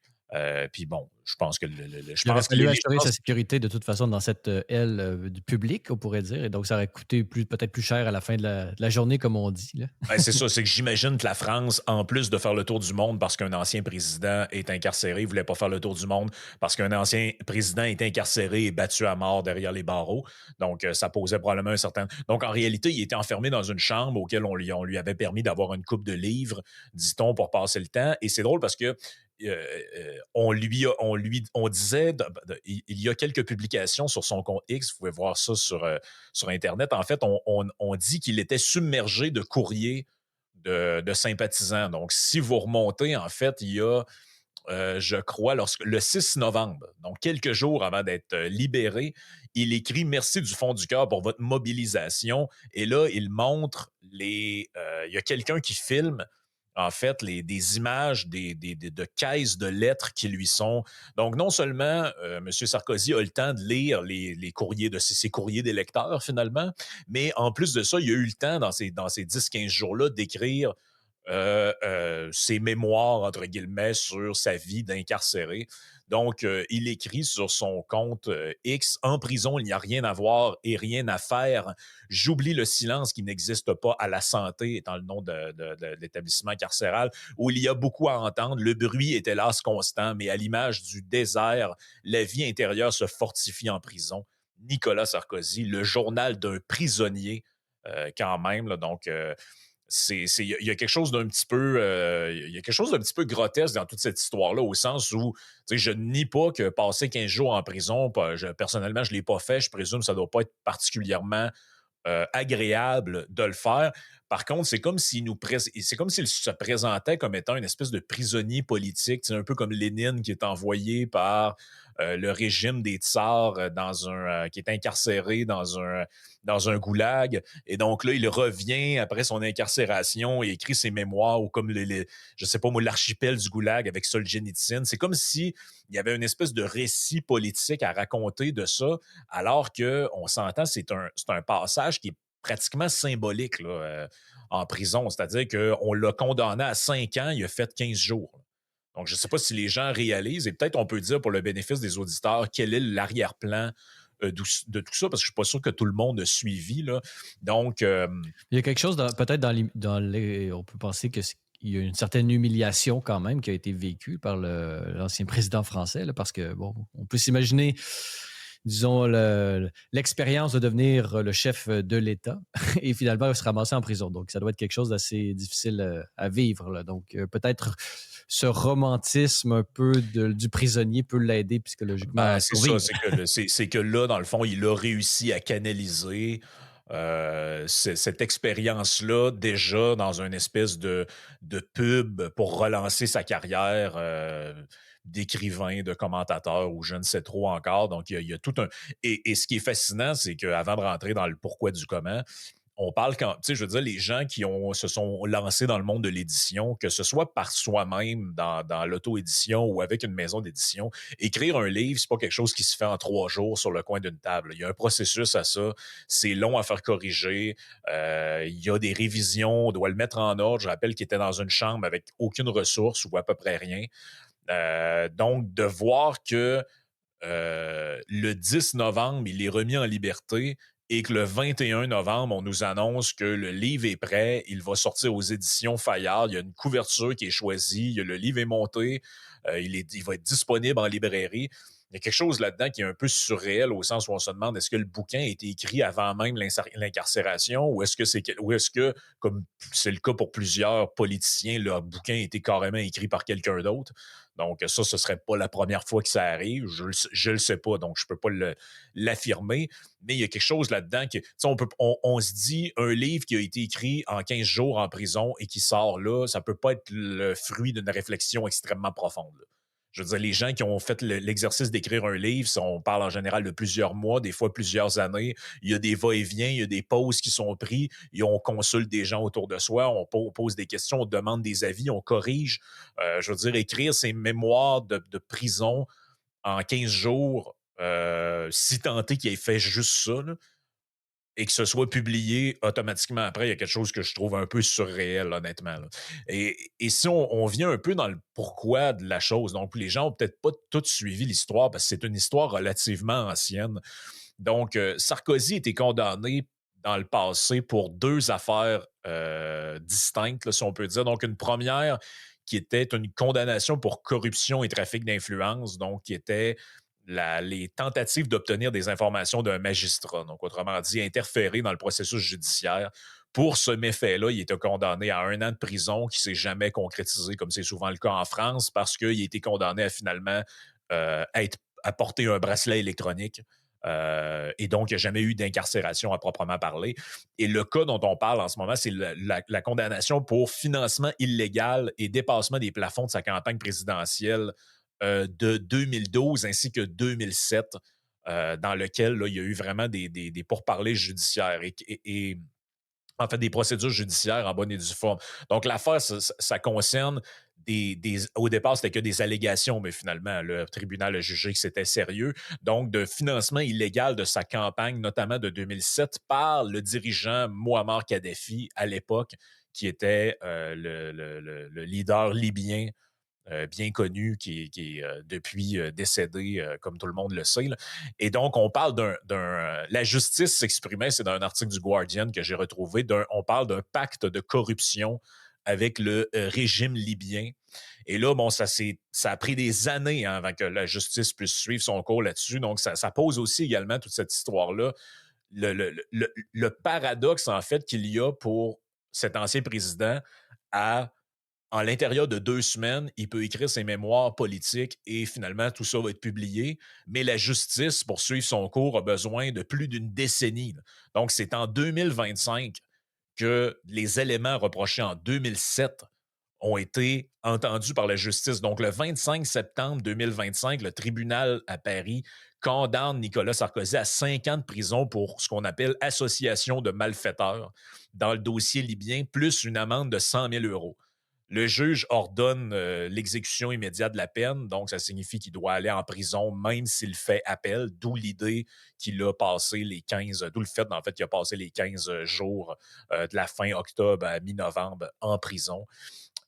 Puis bon, je pense que je Il aurait pense que fallu assurer sa sécurité de toute façon dans cette aile du public, on pourrait dire. Et donc, ça aurait coûté peut-être plus cher à la fin de la journée, comme on dit, là. Ben, c'est ça, c'est que j'imagine que la France, en plus de faire le tour du monde parce qu'un ancien président est incarcéré, ne voulait pas faire le tour du monde parce qu'un ancien président est incarcéré et battu à mort derrière les barreaux. Donc, ça posait probablement un certain. Donc, en réalité, il était enfermé dans une chambre auquel on lui avait permis d'avoir une coupe de livres, dit-on, pour passer le temps. Et c'est drôle parce que on disait, il y a quelques publications sur son compte X, vous pouvez voir ça sur Internet. En fait, on dit qu'il était submergé de courriers de sympathisants. Donc, si vous remontez, en fait, il y a, je crois, le 6 novembre, donc quelques jours avant d'être libéré, il écrit « Merci du fond du cœur pour votre mobilisation ». Et là, il montre il y a quelqu'un qui filme en fait, des images de caisses de lettres qui lui sont. Donc, non seulement M. Sarkozy a le temps de lire les courriers de ses courriers des lecteurs, finalement, mais en plus de ça, il a eu le temps, dans ces 10-15 jours-là, d'écrire ses mémoires, entre guillemets, sur sa vie d'incarcéré. Donc, il écrit sur son compte X, « En prison, il n'y a rien à voir et rien à faire. J'oublie le silence qui n'existe pas à la santé », étant le nom de l'établissement carcéral, où il y a beaucoup à entendre. Le bruit est hélas constant, mais à l'image du désert, la vie intérieure se fortifie en prison. Nicolas Sarkozy, le journal d'un prisonnier, quand même, là, donc... il y a quelque chose d'un petit peu grotesque dans toute cette histoire-là, au sens où je ne nie pas que passer 15 jours en prison, personnellement, je ne l'ai pas fait, je présume que ça ne doit pas être particulièrement agréable de le faire. Par contre, c'est comme s'il se présentait comme étant une espèce de prisonnier politique, un peu comme Lénine qui est envoyé par le régime des tsars qui est incarcéré dans un goulag. Et donc là, il revient après son incarcération et écrit ses mémoires ou comme je sais pas moi, l'archipel du goulag avec Solzhenitsyn. C'est comme si il y avait une espèce de récit politique à raconter de ça, alors que on s'entend, c'est un passage qui est pratiquement symbolique là, en prison. C'est-à-dire qu'on l'a condamné à 5 ans, il a fait 15 jours. Donc, je ne sais pas si les gens réalisent, et peut-être on peut dire pour le bénéfice des auditeurs, quel est l'arrière-plan de tout ça, parce que je ne suis pas sûr que tout le monde a suivi, là. Donc... il y a quelque chose, peut-être on peut penser qu'il y a une certaine humiliation quand même qui a été vécue par l'ancien président français, là, parce que, bon, on peut s'imaginer, disons, l'expérience de devenir le chef de l'État et finalement se ramasser en prison. Donc, ça doit être quelque chose d'assez difficile à vivre, là. Donc, peut-être ce romantisme un peu du prisonnier peut l'aider psychologiquement à C'est ça, survivre. c'est que là, dans le fond, il a réussi à canaliser cette expérience-là déjà dans une espèce de pub pour relancer sa carrière d'écrivain, de commentateur ou je ne sais trop encore. Donc, il y a tout un... Et ce qui est fascinant, c'est qu'avant de rentrer dans le pourquoi du comment, on parle quand, tu sais, je veux dire, les gens se sont lancés dans le monde de l'édition, que ce soit par soi-même dans l'auto-édition ou avec une maison d'édition, écrire un livre, c'est pas quelque chose qui se fait en 3 jours sur le coin d'une table. Il y a un processus à ça. C'est long à faire corriger. Il y a des révisions. On doit le mettre en ordre. Je rappelle qu'il était dans une chambre avec aucune ressource ou à peu près rien. Donc, de voir que le 10 novembre, il est remis en liberté et que le 21 novembre, on nous annonce que le livre est prêt, il va sortir aux éditions Fayard, il y a une couverture qui est choisie, le livre est monté, il va être disponible en librairie. Il y a quelque chose là-dedans qui est un peu surréel au sens où on se demande est-ce que le bouquin a été écrit avant même l'incarcération ou est-ce que, comme c'est le cas pour plusieurs politiciens, le bouquin a été carrément écrit par quelqu'un d'autre. Donc, ça, ce serait pas la première fois que ça arrive. Je le sais pas, donc je peux pas l'affirmer. Mais il y a quelque chose là-dedans que, on se dit, un livre qui a été écrit en 15 jours en prison et qui sort là, ça peut pas être le fruit d'une réflexion extrêmement profonde, là. Je veux dire, les gens qui ont fait l'exercice d'écrire un livre, on parle en général de plusieurs mois, des fois plusieurs années. Il y a des va-et-vient, il y a des pauses qui sont prises, et on consulte des gens autour de soi, on pose des questions, on demande des avis, on corrige. Je veux dire, écrire ses mémoires de prison en 15 jours, si tant est qu'il ait fait juste ça, là, et que ce soit publié automatiquement après, il y a quelque chose que je trouve un peu surréel, honnêtement, là. Et si on vient un peu dans le pourquoi de la chose, donc les gens n'ont peut-être pas tout suivi l'histoire parce que c'est une histoire relativement ancienne. Donc, Sarkozy a été condamné dans le passé pour 2 affaires distinctes, là, si on peut dire. Donc, une première qui était une condamnation pour corruption et trafic d'influence, donc qui était les tentatives d'obtenir des informations d'un magistrat. Donc, autrement dit, interférer dans le processus judiciaire. Pour ce méfait-là, il était condamné à 1 an de prison qui ne s'est jamais concrétisé, comme c'est souvent le cas en France, parce qu'il a été condamné à finalement à porter un bracelet électronique. Et donc, il n'y a jamais eu d'incarcération à proprement parler. Et le cas dont on parle en ce moment, c'est la condamnation pour financement illégal et dépassement des plafonds de sa campagne présidentielle de 2012 ainsi que 2007, dans lequel là, il y a eu vraiment des pourparlers judiciaires et en fait des procédures judiciaires en bonne et due forme. Donc, l'affaire, ça concerne au départ, c'était que des allégations, mais finalement, le tribunal a jugé que c'était sérieux. Donc, de financement illégal de sa campagne, notamment de 2007, par le dirigeant Mouammar Kadhafi à l'époque, qui était le leader libyen bien connu, qui est depuis décédé, comme tout le monde le sait, là. Et donc, on parle la justice s'exprimait, c'est dans un article du Guardian que j'ai retrouvé, on parle d'un pacte de corruption avec le régime libyen. Et là, bon, ça a pris des années, hein, avant que la justice puisse suivre son cours là-dessus. Donc, ça pose aussi également toute cette histoire-là. Le paradoxe, en fait, qu'il y a pour cet ancien président en l'intérieur de 2 semaines, il peut écrire ses mémoires politiques et finalement, tout ça va être publié. Mais la justice, pour suivre son cours, a besoin de plus d'une décennie, là. Donc, c'est en 2025 que les éléments reprochés en 2007 ont été entendus par la justice. Donc, le 25 septembre 2025, le tribunal à Paris condamne Nicolas Sarkozy à 5 ans de prison pour ce qu'on appelle association de malfaiteurs dans le dossier libyen, plus une amende de 100 000 euros. Le juge ordonne l'exécution immédiate de la peine, donc ça signifie qu'il doit aller en prison même s'il fait appel, d'où l'idée qu'il a passé d'où le fait en fait qu'il a passé les 15 jours de la fin octobre à mi-novembre en prison.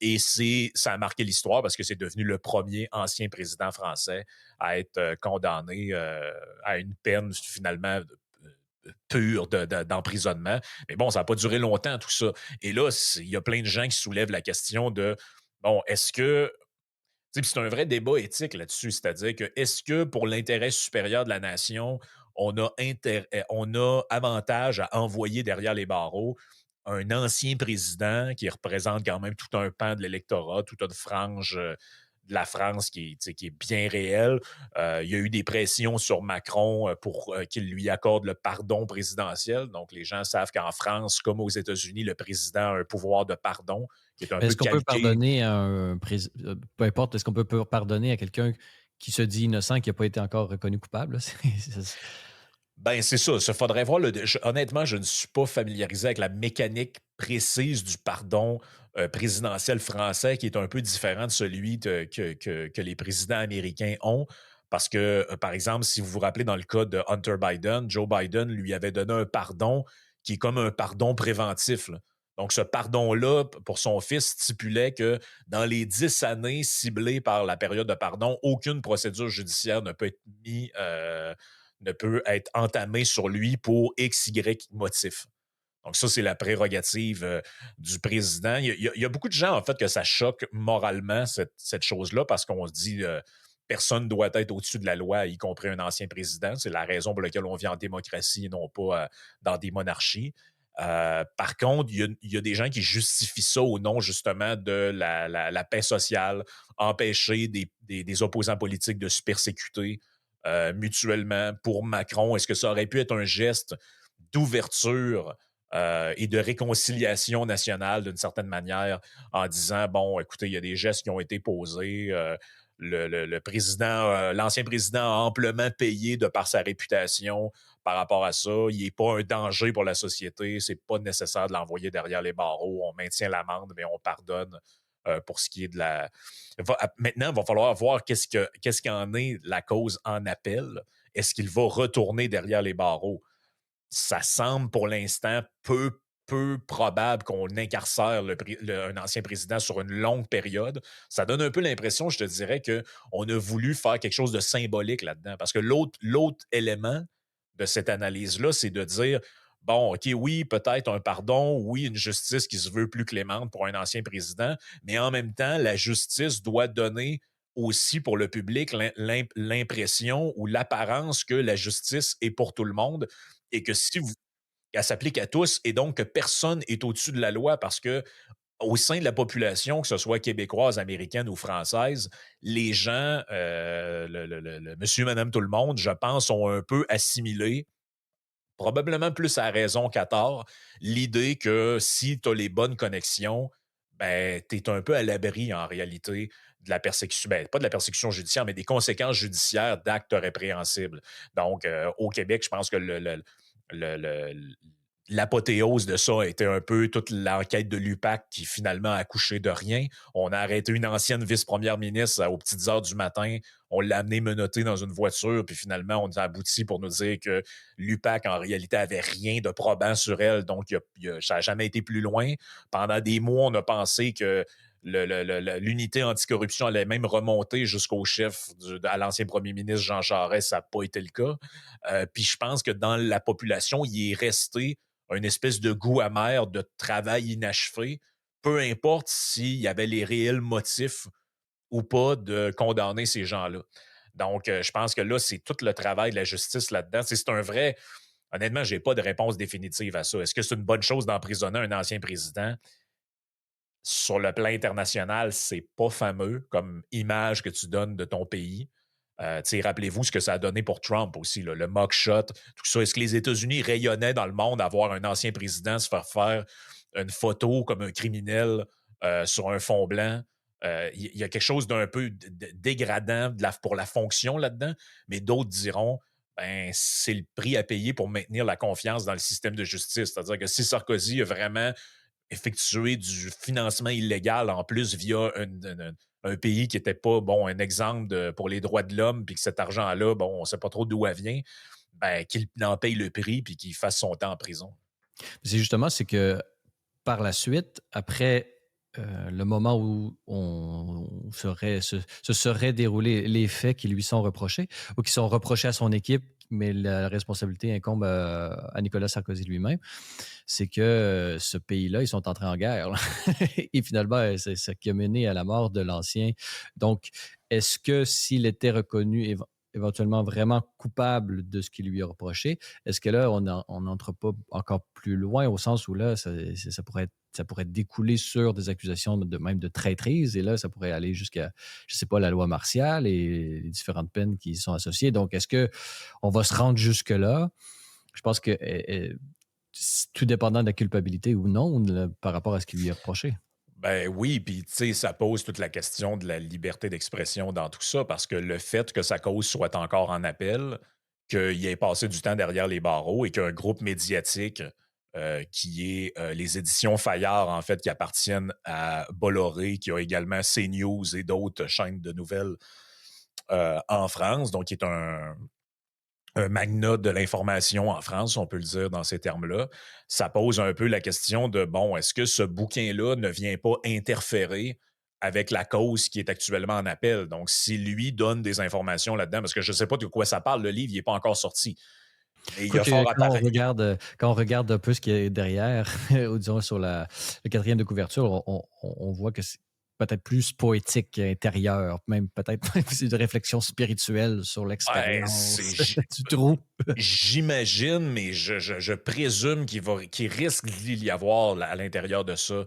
Et ça a marqué l'histoire parce que c'est devenu le premier ancien président français à être condamné à une peine finalement pure d'emprisonnement. Mais bon, ça n'a pas duré longtemps, tout ça. Et là, il y a plein de gens qui soulèvent la question de, bon, est-ce que... C'est un vrai débat éthique là-dessus, c'est-à-dire que est-ce que pour l'intérêt supérieur de la nation, on a avantage à envoyer derrière les barreaux un ancien président qui représente quand même tout un pan de l'électorat, toute une frange de la France qui est bien réelle. Il y a eu des pressions sur Macron pour qu'il lui accorde le pardon présidentiel. Donc, les gens savent qu'en France, comme aux États-Unis, le président a un pouvoir de pardon qui est un peu Est-ce qu'on peut calqué. pardonner à peu importe, est-ce qu'on peut pardonner à quelqu'un qui se dit innocent, qui n'a pas été encore reconnu coupable? Là? Ben, c'est ça. Il faudrait voir. Honnêtement, je ne suis pas familiarisé avec la mécanique précise du pardon présidentiel français, qui est un peu différent de celui que les présidents américains ont. Parce que, par exemple, si vous vous rappelez dans le cas de Hunter Biden, Joe Biden lui avait donné un pardon qui est comme un pardon préventif, là. Donc, ce pardon-là, pour son fils, stipulait que dans les 10 années ciblées par la période de pardon, aucune procédure judiciaire ne peut être entamée sur lui pour X, Y motif. Donc, ça, c'est la prérogative du président. Il y a beaucoup de gens, en fait, que ça choque moralement, cette chose-là, parce qu'on se dit personne ne doit être au-dessus de la loi, y compris un ancien président. C'est la raison pour laquelle on vit en démocratie et non pas dans des monarchies. Par contre, il y a des gens qui justifient ça au nom, justement, de la paix sociale, empêcher des opposants politiques de se persécuter mutuellement. Pour Macron, est-ce que ça aurait pu être un geste d'ouverture et de réconciliation nationale d'une certaine manière en disant, bon, écoutez, il y a des gestes qui ont été posés. Le président, l'ancien président a amplement payé de par sa réputation par rapport à ça. Il n'est pas un danger pour la société. C'est pas nécessaire de l'envoyer derrière les barreaux. On maintient l'amende, mais on pardonne pour ce qui est de la... Maintenant, il va falloir voir qu'est-ce qu'en est la cause en appel. Est-ce qu'il va retourner derrière les barreaux? Ça semble pour l'instant peu probable qu'on incarcère un ancien président sur une longue période. Ça donne un peu l'impression, je te dirais, qu'on a voulu faire quelque chose de symbolique là-dedans. Parce que l'autre élément de cette analyse-là, c'est de dire, bon, OK, oui, peut-être un pardon, oui, une justice qui se veut plus clémente pour un ancien président, mais en même temps, la justice doit donner aussi pour le public l'impression ou l'apparence que la justice est pour tout le monde et que si vous, elle s'applique à tous et donc que personne est au-dessus de la loi parce que au sein de la population, que ce soit québécoise, américaine ou française, les gens, le monsieur, madame, tout le monde, je pense, ont un peu assimilé, probablement plus à raison qu'à tort, l'idée que si tu as les bonnes connexions, ben, tu es un peu à l'abri en réalité de la persécution, ben, pas de la persécution judiciaire, mais des conséquences judiciaires d'actes répréhensibles. Donc, au Québec, je pense que le- le- l'apothéose de ça a été un peu toute l'enquête de l'UPAC qui finalement a accouché de rien. On a arrêté une ancienne vice-première ministre aux petites heures du matin. On l'a amené menottée dans une voiture, puis finalement, on a abouti pour nous dire que l'UPAC, en réalité, avait rien de probant sur elle. Donc, ça n'a jamais été plus loin. Pendant des mois, on a pensé que l'unité anticorruption allait même remonter jusqu'au chef, à l'ancien premier ministre Jean Charest. Ça n'a pas été le cas. Puis je pense que dans la population, il est resté une espèce de goût amer de travail inachevé, peu importe s'il y avait les réels motifs ou pas de condamner ces gens-là. Donc, je pense que là, c'est tout le travail de la justice là-dedans. C'est un vrai... Honnêtement, je n'ai pas de réponse définitive à ça. Est-ce que c'est une bonne chose d'emprisonner un ancien président? Sur le plan international, c'est pas fameux comme image que tu donnes de ton pays. Rappelez-vous ce que ça a donné pour Trump aussi, là, le mugshot, tout ça. Est-ce que les États-Unis rayonnaient dans le monde à voir un ancien président se faire une photo comme un criminel sur un fond blanc? Il y a quelque chose d'un peu dégradant pour la fonction là-dedans, mais d'autres diront ben, c'est le prix à payer pour maintenir la confiance dans le système de justice. C'est-à-dire que si Sarkozy a vraiment effectué du financement illégal en plus via un pays qui n'était pas bon, un exemple pour les droits de l'homme, puis que cet argent-là, bon, on ne sait pas trop d'où elle vient, ben, qu'il en paye le prix puis qu'il fasse son temps en prison. C'est justement, c'est que par la suite, après le moment où se seraient déroulés les faits qui lui sont reprochés ou qui sont reprochés à son équipe, mais la responsabilité incombe à Nicolas Sarkozy lui-même, c'est que ce pays-là, ils sont entrés en guerre. Là. Et finalement, c'est ce qui a mené à la mort de l'ancien. Donc, est-ce que s'il était reconnu éventuellement vraiment coupable de ce qui lui est reproché, est-ce que là, on n'entre pas encore plus loin au sens où là, ça pourrait découler sur des accusations même de traîtrise et là, ça pourrait aller jusqu'à, je sais pas, la loi martiale et les différentes peines qui y sont associées. Donc, est-ce que on va se rendre jusque-là? Je pense que tout dépendant de la culpabilité ou non là, par rapport à ce qui lui est reproché. Ben oui, puis tu sais, ça pose toute la question de la liberté d'expression dans tout ça, parce que le fait que sa cause soit encore en appel, qu'il ait passé du temps derrière les barreaux et qu'un groupe médiatique qui est les éditions Fayard, en fait, qui appartiennent à Bolloré, qui a également CNews et d'autres chaînes de nouvelles en France, donc qui est un magnat de l'information en France, on peut le dire dans ces termes-là, ça pose un peu la question de, bon, est-ce que ce bouquin-là ne vient pas interférer avec la cause qui est actuellement en appel? Donc, si lui donne des informations là-dedans, parce que je ne sais pas de quoi ça parle, le livre, il n'est pas encore sorti. Mais il y a Quoique, fort à parier. quand on regarde un peu ce qui est derrière, ou disons sur le quatrième de couverture, on voit que c'est peut-être plus poétique, intérieur, même peut-être même c'est de réflexion spirituelle sur Ouais, l'expérience du trou. j'imagine, mais je présume qu'il risque d'y avoir à l'intérieur de ça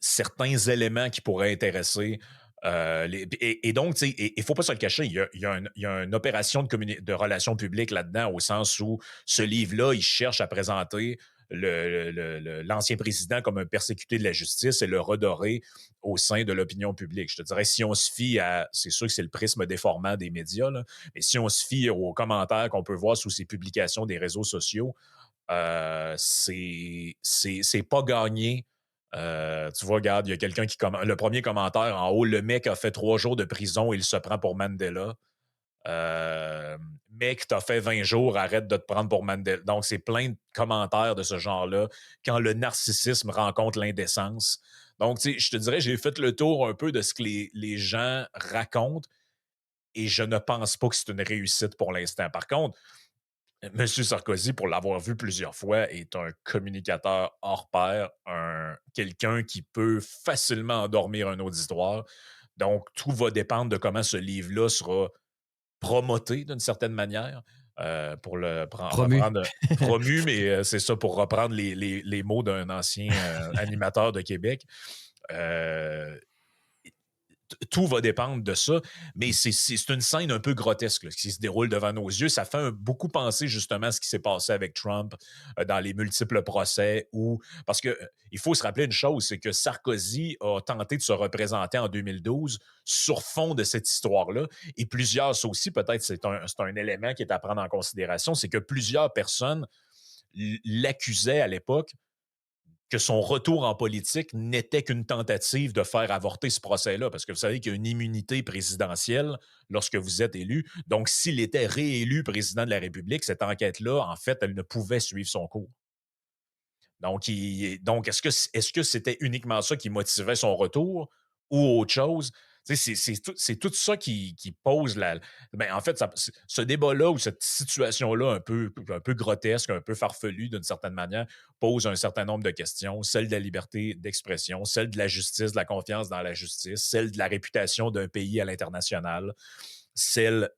certains éléments qui pourraient intéresser. Et donc, tu sais, il ne faut pas se le cacher, il y a une opération de relations publiques là-dedans, au sens où ce livre-là, il cherche à présenter l'ancien président comme un persécuté de la justice et le redorer au sein de l'opinion publique. Je te dirais, si on se fie à, c'est sûr que c'est le prisme déformant des médias, là, mais si on se fie aux commentaires qu'on peut voir sous ces publications des réseaux sociaux, c'est pas gagné. Tu vois, regarde, il y a quelqu'un qui commente. Le premier commentaire en haut, le mec a fait 3 jours de prison et il se prend pour Mandela. Mec, t'as fait 20 jours, arrête de te prendre pour Mandela. Donc, c'est plein de commentaires de ce genre-là quand le narcissisme rencontre l'indécence. Donc, tu sais, je te dirais, j'ai fait le tour un peu de ce que les gens racontent et je ne pense pas que c'est une réussite pour l'instant. Par contre, M. Sarkozy, pour l'avoir vu plusieurs fois, est un communicateur hors pair, quelqu'un qui peut facilement endormir un auditoire. Donc, tout va dépendre de comment ce livre-là sera promoté d'une certaine manière. Pour Promu. reprendre promu, mais c'est ça pour reprendre les mots d'un ancien animateur de Québec. Euh, tout va dépendre de ça, mais c'est une scène un peu grotesque là, qui se déroule devant nos yeux. Ça fait beaucoup penser justement à ce qui s'est passé avec Trump dans les multiples procès. Parce que il faut se rappeler une chose, c'est que Sarkozy a tenté de se représenter en 2012 sur fond de cette histoire-là, et plusieurs, ça aussi peut-être c'est un élément qui est à prendre en considération, c'est que plusieurs personnes l'accusaient à l'époque que son retour en politique n'était qu'une tentative de faire avorter ce procès-là, parce que vous savez qu'il y a une immunité présidentielle lorsque vous êtes élu. Donc, s'il était réélu président de la République, cette enquête-là, en fait, elle ne pouvait suivre son cours. Donc, est-ce que c'était uniquement ça qui motivait son retour ou autre chose? C'est tout ça qui pose la. Ben, en fait, ce débat-là ou cette situation-là un peu grotesque, un peu farfelue d'une certaine manière, pose un certain nombre de questions. Celle de la liberté d'expression, celle de la justice, de la confiance dans la justice, celle de la réputation d'un pays à l'international, celle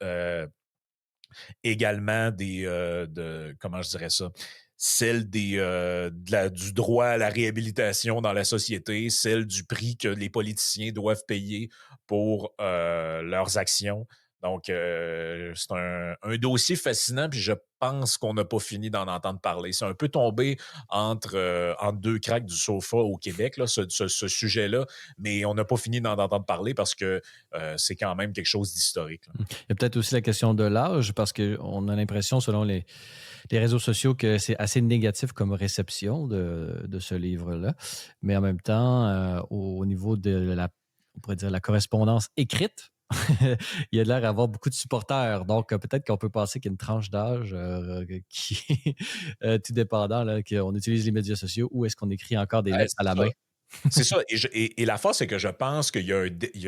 également comment je dirais ça, celle du droit à la réhabilitation dans la société, celle du prix que les politiciens doivent payer pour leurs actions. Donc, c'est un dossier fascinant, puis je pense qu'on n'a pas fini d'en entendre parler. C'est un peu tombé entre deux craques du sofa au Québec, là, ce sujet-là, mais on n'a pas fini d'en entendre parler parce que c'est quand même quelque chose d'historique. Là. Il y a peut-être aussi la question de l'âge, parce qu'on a l'impression, selon les réseaux sociaux, que c'est assez négatif comme réception de ce livre-là. Mais en même temps, au niveau de on pourrait dire la correspondance écrite, il y a l'air d'avoir beaucoup de supporters. Donc, peut-être qu'on peut penser qu'il y a une tranche d'âge qui est tout dépendant, là, qu'on utilise les médias sociaux ou est-ce qu'on écrit encore des Ouais, lettres à la main. c'est ça. Et la force, c'est que je pense qu'il y a il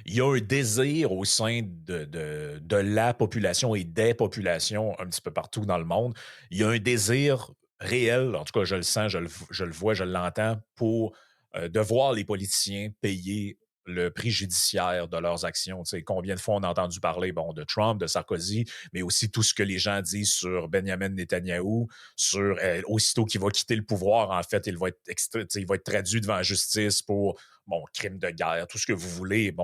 y a un désir au sein de la population et des populations un petit peu partout dans le monde. Il y a un désir réel, en tout cas, je le sens, je le vois, je l'entends, de voir les politiciens payer le prix judiciaire de leurs actions. Tu sais, combien de fois on a entendu parler de Trump, de Sarkozy, mais aussi tout ce que les gens disent sur Benjamin Netanyahou, sur aussitôt qu'il va quitter le pouvoir, en fait, il va être traduit devant la justice pour crime de guerre, tout ce que vous voulez.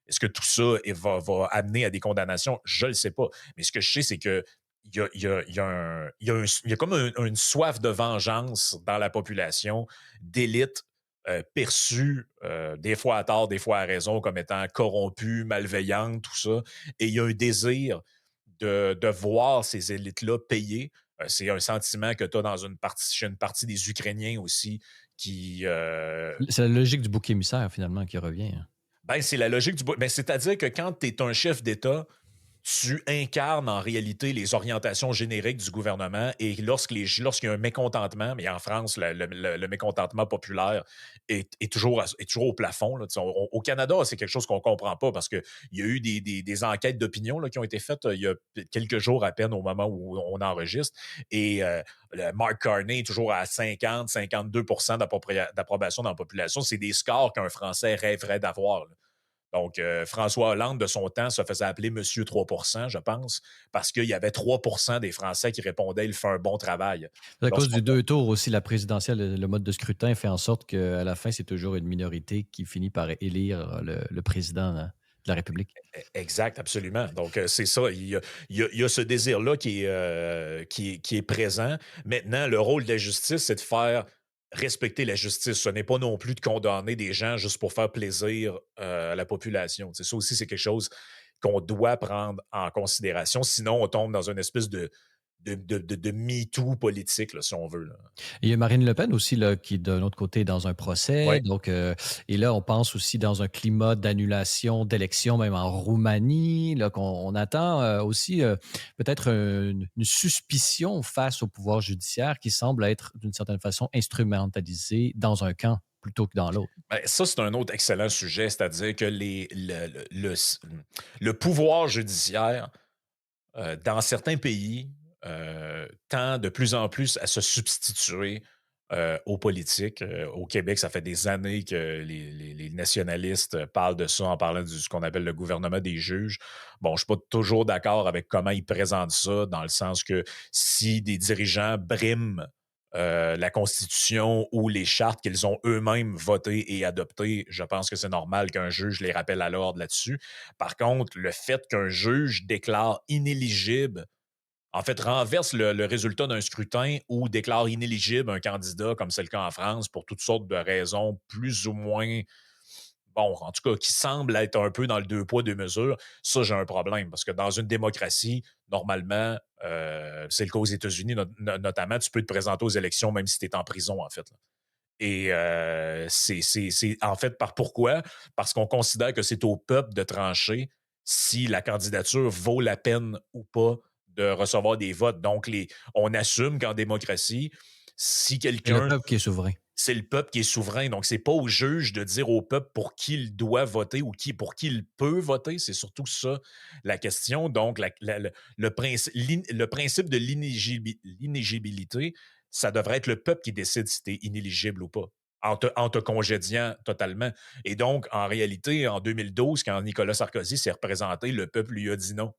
Est-ce que tout ça va amener à des condamnations? Je ne le sais pas. Mais ce que je sais, c'est que il y a comme une soif de vengeance dans la population d'élite perçue, des fois à tort, des fois à raison, comme étant corrompue, malveillante, tout ça. Et il y a un désir de voir ces élites-là payer. C'est un sentiment que tu as dans chez une partie des Ukrainiens aussi qui, C'est la logique du bouc émissaire, finalement, qui revient. Hein. c'est la logique du... c'est-à-dire que quand tu es un chef d'État, tu incarnes en réalité les orientations génériques du gouvernement et lorsqu'il y a un mécontentement, mais en France, le mécontentement populaire est toujours au plafond. Là. Au Canada, c'est quelque chose qu'on ne comprend pas parce qu'il y a eu des enquêtes d'opinion là, qui ont été faites il y a quelques jours à peine au moment où on enregistre. Et le Mark Carney est toujours à 50-52% d'approbation dans la population. C'est des scores qu'un Français rêverait d'avoir. Là. Donc, François Hollande, de son temps, se faisait appeler Monsieur 3%, je pense, parce qu'il y avait 3% des Français qui répondaient « Il fait un bon travail ». C'est à cause Lorsqu'on... du deux tours aussi, la présidentielle, le mode de scrutin fait en sorte qu'à la fin, c'est toujours une minorité qui finit par élire le président de la République. Exact, absolument. Donc, c'est ça. Il y a ce désir-là qui est présent. Maintenant, le rôle de la justice, c'est de faire respecter la justice. Ce n'est pas non plus de condamner des gens juste pour faire plaisir à la population. Ça aussi, c'est quelque chose qu'on doit prendre en considération. Sinon, on tombe dans une espèce de MeToo politique, là, si on veut. Là. Il y a Marine Le Pen aussi, là, qui, d'un autre côté, est dans un procès. Oui. Donc, et là, on pense aussi dans un climat d'annulation d'élections, même en Roumanie, là, qu'on attend aussi peut-être une suspicion face au pouvoir judiciaire qui semble être, d'une certaine façon, instrumentalisé dans un camp plutôt que dans l'autre. Ça, c'est un autre excellent sujet, c'est-à-dire que le pouvoir judiciaire, dans certains pays, tend de plus en plus à se substituer aux politiques. Au Québec, ça fait des années que les nationalistes parlent de ça en parlant de ce qu'on appelle le gouvernement des juges. Bon, je ne suis pas toujours d'accord avec comment ils présentent ça, dans le sens que si des dirigeants briment la Constitution ou les chartes qu'ils ont eux-mêmes votées et adoptées, je pense que c'est normal qu'un juge les rappelle à l'ordre là-dessus. Par contre, le fait qu'un juge déclare inéligible, en fait, renverse le résultat d'un scrutin ou déclare inéligible un candidat, comme c'est le cas en France, pour toutes sortes de raisons plus ou moins, en tout cas, qui semblent être un peu dans le deux poids, deux mesures, ça, j'ai un problème. Parce que dans une démocratie, normalement, c'est le cas aux États-Unis, notamment, tu peux te présenter aux élections même si tu es en prison, en fait. Là. Et c'est en fait pourquoi? Parce qu'on considère que c'est au peuple de trancher si la candidature vaut la peine ou pas de recevoir des votes. Donc, on assume qu'en démocratie, si C'est le quelqu'un... peuple qui est souverain. C'est le peuple qui est souverain. Donc, c'est pas au juge de dire au peuple pour qui il doit voter ou pour qui il peut voter. C'est surtout ça la question. Donc, le principe de l'inéligibilité, ça devrait être le peuple qui décide si tu es inéligible ou pas, en te congédiant totalement. Et donc, en réalité, en 2012, quand Nicolas Sarkozy s'est représenté, le peuple lui a dit non.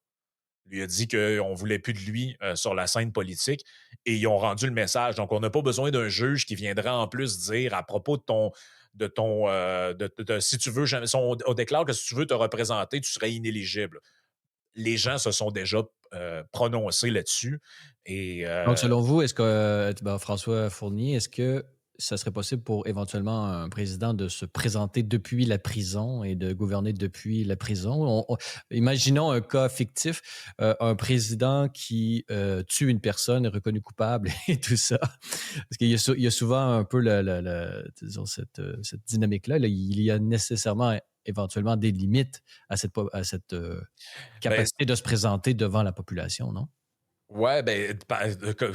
Lui a dit qu'on ne voulait plus de lui sur la scène politique et ils ont rendu le message. Donc, on n'a pas besoin d'un juge qui viendra en plus dire à propos si tu veux, si on déclare que si tu veux te représenter, tu serais inéligible. Les gens se sont déjà prononcés là-dessus. Et, Donc, selon vous, est-ce que, François Fournier, est-ce que ça serait possible pour éventuellement un président de se présenter depuis la prison et de gouverner depuis la prison? Imaginons un cas fictif, un président qui tue une personne, est reconnu coupable et tout ça. Parce qu'il y a souvent un peu disons, cette dynamique-là. Là, il y a nécessairement éventuellement des limites à cette capacité de se présenter devant la population, non? Ouais,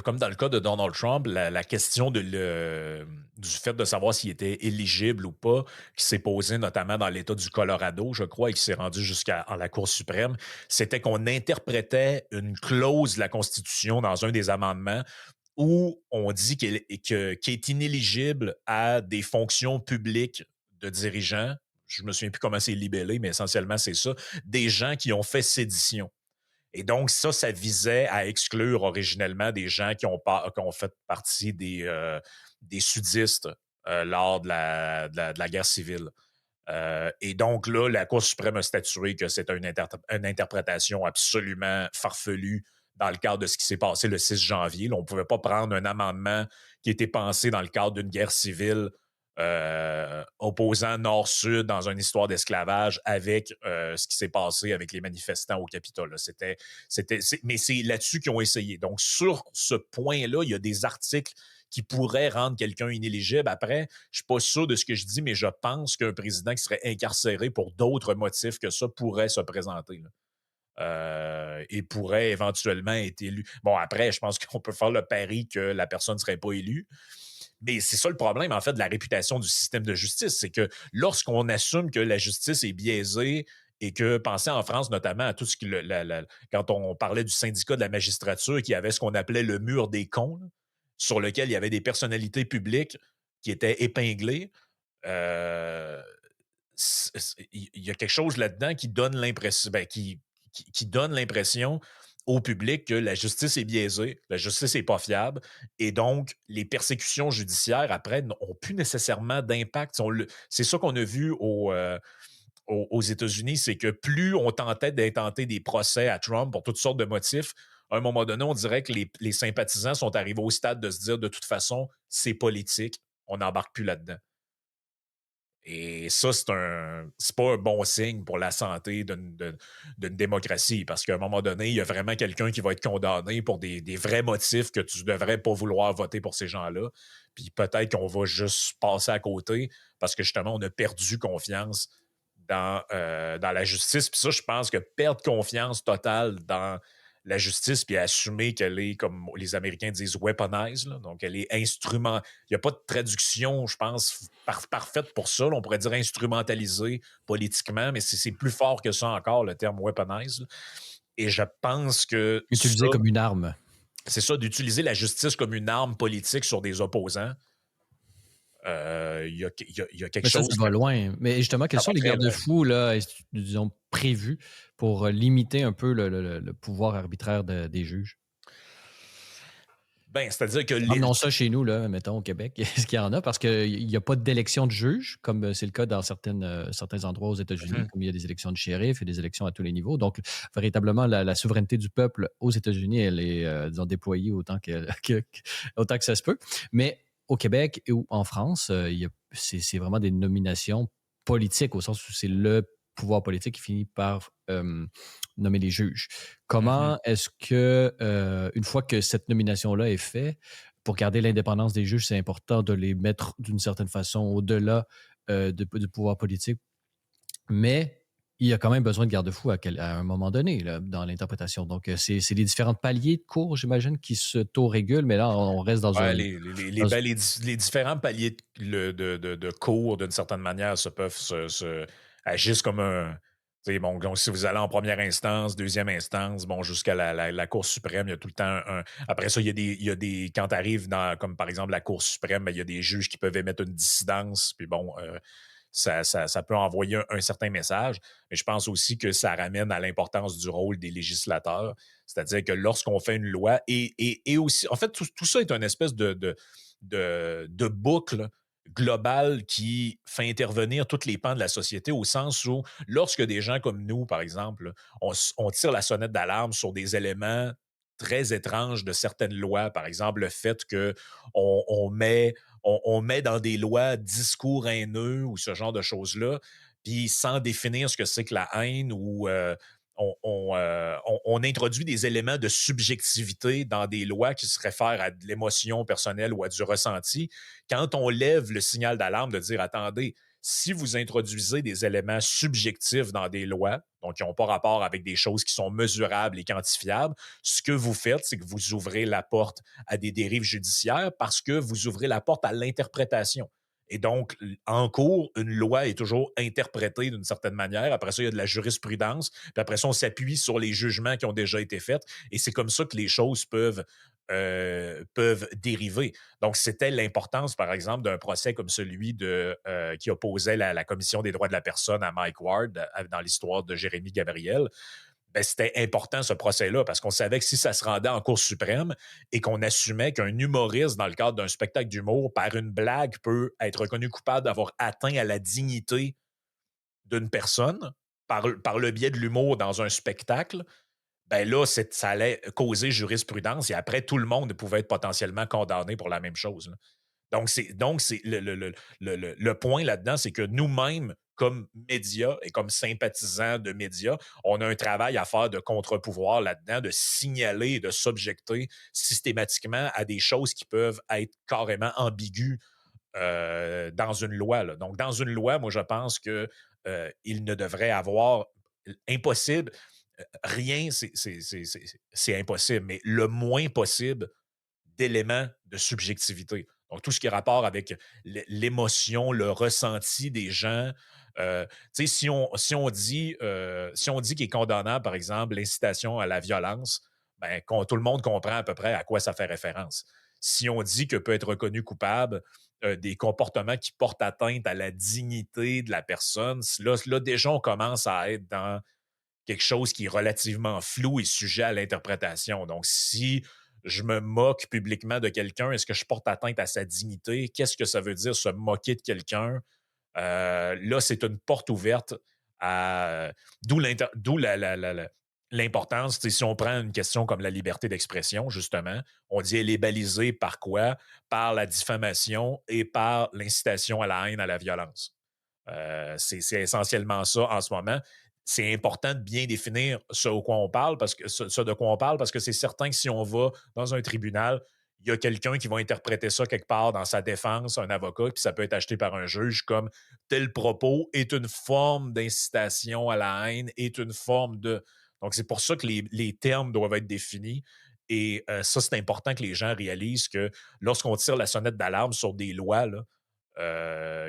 comme dans le cas de Donald Trump, la question du fait de savoir s'il était éligible ou pas, qui s'est posée notamment dans l'État du Colorado, je crois, et qui s'est rendu jusqu'à la Cour suprême, c'était qu'on interprétait une clause de la Constitution dans un des amendements où on dit qu'il est inéligible à des fonctions publiques de dirigeants, je me souviens plus comment c'est libellé, mais essentiellement, c'est ça, des gens qui ont fait sédition. Et donc, ça visait à exclure originellement des gens qui ont fait partie des sudistes lors de la guerre civile. Et donc là, la Cour suprême a statué que c'était une interprétation absolument farfelue dans le cadre de ce qui s'est passé le 6 janvier. Là, on ne pouvait pas prendre un amendement qui était pensé dans le cadre d'une guerre civile opposant Nord-Sud dans une histoire d'esclavage avec ce qui s'est passé avec les manifestants au Capitole. Là. Mais c'est là-dessus qu'ils ont essayé. Donc, sur ce point-là, il y a des articles qui pourraient rendre quelqu'un inéligible. Après, je ne suis pas sûr de ce que je dis, mais je pense qu'un président qui serait incarcéré pour d'autres motifs que ça pourrait se présenter. Et pourrait éventuellement être élu. Bon, après, je pense qu'on peut faire le pari que la personne ne serait pas élue. Mais c'est ça le problème, en fait, de la réputation du système de justice. C'est que lorsqu'on assume que la justice est biaisée et que, pensez en France notamment à tout ce qui... quand on parlait du syndicat de la magistrature qui avait ce qu'on appelait le mur des cons, là, sur lequel il y avait des personnalités publiques qui étaient épinglées, il y a quelque chose là-dedans qui donne l'impression... qui donne l'impression au public que la justice est biaisée, la justice n'est pas fiable, et donc les persécutions judiciaires, après, n'ont plus nécessairement d'impact. C'est ça qu'on a vu aux États-Unis, c'est que plus on tentait d'intenter des procès à Trump pour toutes sortes de motifs, à un moment donné, on dirait que les sympathisants sont arrivés au stade de se dire, de toute façon, c'est politique, on n'embarque plus là-dedans. Et ça, c'est pas un bon signe pour la santé d'une démocratie, parce qu'à un moment donné, il y a vraiment quelqu'un qui va être condamné pour des vrais motifs que tu devrais pas vouloir voter pour ces gens-là. Puis peut-être qu'on va juste passer à côté parce que justement, on a perdu confiance dans la justice. Puis ça, je pense que perdre confiance totale dans la justice puis assumer qu'elle est, comme les Américains disent, weaponized, là. Donc elle est instrument. Il n'y a pas de traduction, je pense, parfaite pour ça. Là. On pourrait dire instrumentalisée politiquement, mais c'est plus fort que ça encore, le terme weaponized. Là. Et je pense que Utilisé comme une arme. C'est ça, d'utiliser la justice comme une arme politique sur des opposants. Il y a quelque chose. Ça va loin. Mais justement, quels sont les garde-fous, là, disons, prévus pour limiter un peu le pouvoir arbitraire des juges? Ben, c'est-à-dire que Ramenons ça chez nous, là, mettons, au Québec. Est-ce qu'il y en a? Parce qu'il n'y a pas d'élection de juges, comme c'est le cas dans certains endroits aux États-Unis, comme il y a des élections de shérif et des élections à tous les niveaux. Donc, véritablement, la souveraineté du peuple aux États-Unis, elle est, disons, déployée autant que ça se peut. Mais au Québec ou en France, c'est vraiment des nominations politiques, au sens où c'est le pouvoir politique qui finit par nommer les juges. Comment est-ce que, une fois que cette nomination-là est faite, pour garder l'indépendance des juges, c'est important de les mettre d'une certaine façon au-delà du pouvoir politique, mais il y a quand même besoin de garde-fous à un moment donné là, dans l'interprétation. Donc, c'est les différents paliers de cours, j'imagine, qui s'auto-régulent, mais là, on reste dans les différents paliers de cours, d'une certaine manière, agissent comme un... Bon, donc, si vous allez en première instance, deuxième instance, bon, jusqu'à la Cour suprême, il y a tout le temps Après ça, il y a des quand tu arrives dans, comme par exemple la Cour suprême, ben, il y a des juges qui peuvent émettre une dissidence, puis bon, ça peut envoyer un certain message. Mais je pense aussi que ça ramène à l'importance du rôle des législateurs. C'est-à-dire que lorsqu'on fait une loi, et aussi, en fait, tout ça est une espèce de boucle globale qui fait intervenir tous les pans de la société, au sens où, lorsque des gens comme nous, par exemple, on tire la sonnette d'alarme sur des éléments très étranges de certaines lois, par exemple le fait qu'on met dans des lois discours haineux ou ce genre de choses-là, puis sans définir ce que c'est que la haine, ou on introduit des éléments de subjectivité dans des lois qui se réfèrent à de l'émotion personnelle ou à du ressenti. Quand on lève le signal d'alarme de dire, attendez, si vous introduisez des éléments subjectifs dans des lois, donc qui n'ont pas rapport avec des choses qui sont mesurables et quantifiables, ce que vous faites, c'est que vous ouvrez la porte à des dérives judiciaires parce que vous ouvrez la porte à l'interprétation. Et donc, en cours, une loi est toujours interprétée d'une certaine manière. Après ça, il y a de la jurisprudence. Puis après ça, on s'appuie sur les jugements qui ont déjà été faits. Et c'est comme ça que les choses peuvent peuvent dériver. Donc, c'était l'importance, par exemple, d'un procès comme celui qui opposait la Commission des droits de la personne à Mike Ward dans l'histoire de Jérémy Gabriel. Ben, c'était important ce procès-là parce qu'on savait que si ça se rendait en Cour suprême et qu'on assumait qu'un humoriste, dans le cadre d'un spectacle d'humour, par une blague, peut être reconnu coupable d'avoir atteint à la dignité d'une personne par le biais de l'humour dans un spectacle, ben là, ça allait causer jurisprudence et après, tout le monde pouvait être potentiellement condamné pour la même chose, là. Donc, c'est le point là-dedans, c'est que nous-mêmes, comme médias et comme sympathisants de médias, on a un travail à faire de contre-pouvoir là-dedans, de signaler et de s'objecter systématiquement à des choses qui peuvent être carrément ambiguës dans une loi, là. Donc, dans une loi, moi, je pense que il ne devrait avoir impossible. Rien, c'est impossible, mais le moins possible d'éléments de subjectivité. Donc, tout ce qui est rapport avec l'émotion, le ressenti des gens. Tu sais, si on dit qu'il est condamnable, par exemple, l'incitation à la violence, ben, tout le monde comprend à peu près à quoi ça fait référence. Si on dit que peut être reconnu coupable des comportements qui portent atteinte à la dignité de la personne, là déjà, on commence à être dans quelque chose qui est relativement flou et sujet à l'interprétation. Donc, si je me moque publiquement de quelqu'un, est-ce que je porte atteinte à sa dignité? Qu'est-ce que ça veut dire se moquer de quelqu'un? Là, c'est une porte ouverte à. D'où l'importance. Si on prend une question comme la liberté d'expression, justement, on dit elle est balisée par quoi? Par la diffamation et par l'incitation à la haine, à la violence. C'est essentiellement ça en ce moment. C'est important de bien définir ce de quoi on parle parce que c'est certain que si on va dans un tribunal, il y a quelqu'un qui va interpréter ça quelque part dans sa défense, un avocat, puis ça peut être acheté par un juge comme tel propos est une forme d'incitation à la haine, est une forme de. Donc, c'est pour ça que les termes doivent être définis. Et ça, c'est important que les gens réalisent que lorsqu'on tire la sonnette d'alarme sur des lois, là,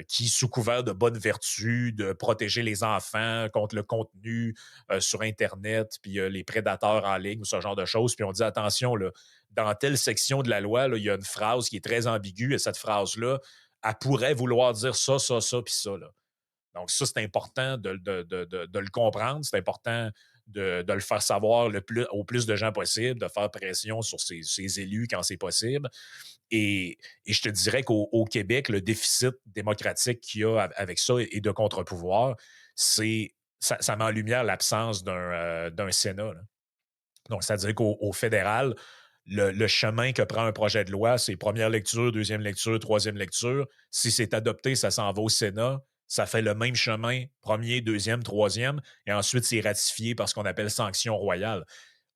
qui, sous couvert de bonne vertu, de protéger les enfants contre le contenu sur Internet, puis les prédateurs en ligne ou ce genre de choses. Puis on dit, attention, là, dans telle section de la loi, là, il y a une phrase qui est très ambiguë et cette phrase-là, elle pourrait vouloir dire ça, ça, ça, puis ça. Là. Donc ça, c'est important de le comprendre. C'est important de le faire savoir au plus de gens possible, de faire pression sur ces élus quand c'est possible. Et je te dirais qu'au Québec, le déficit démocratique qu'il y a avec ça et de contre-pouvoir, ça met en lumière l'absence d'un Sénat. Là. Donc, c'est-à-dire qu'au fédéral, le chemin que prend un projet de loi, c'est première lecture, deuxième lecture, troisième lecture. Si c'est adopté, ça s'en va au Sénat. Ça fait le même chemin, premier, deuxième, troisième, et ensuite c'est ratifié par ce qu'on appelle sanction royale.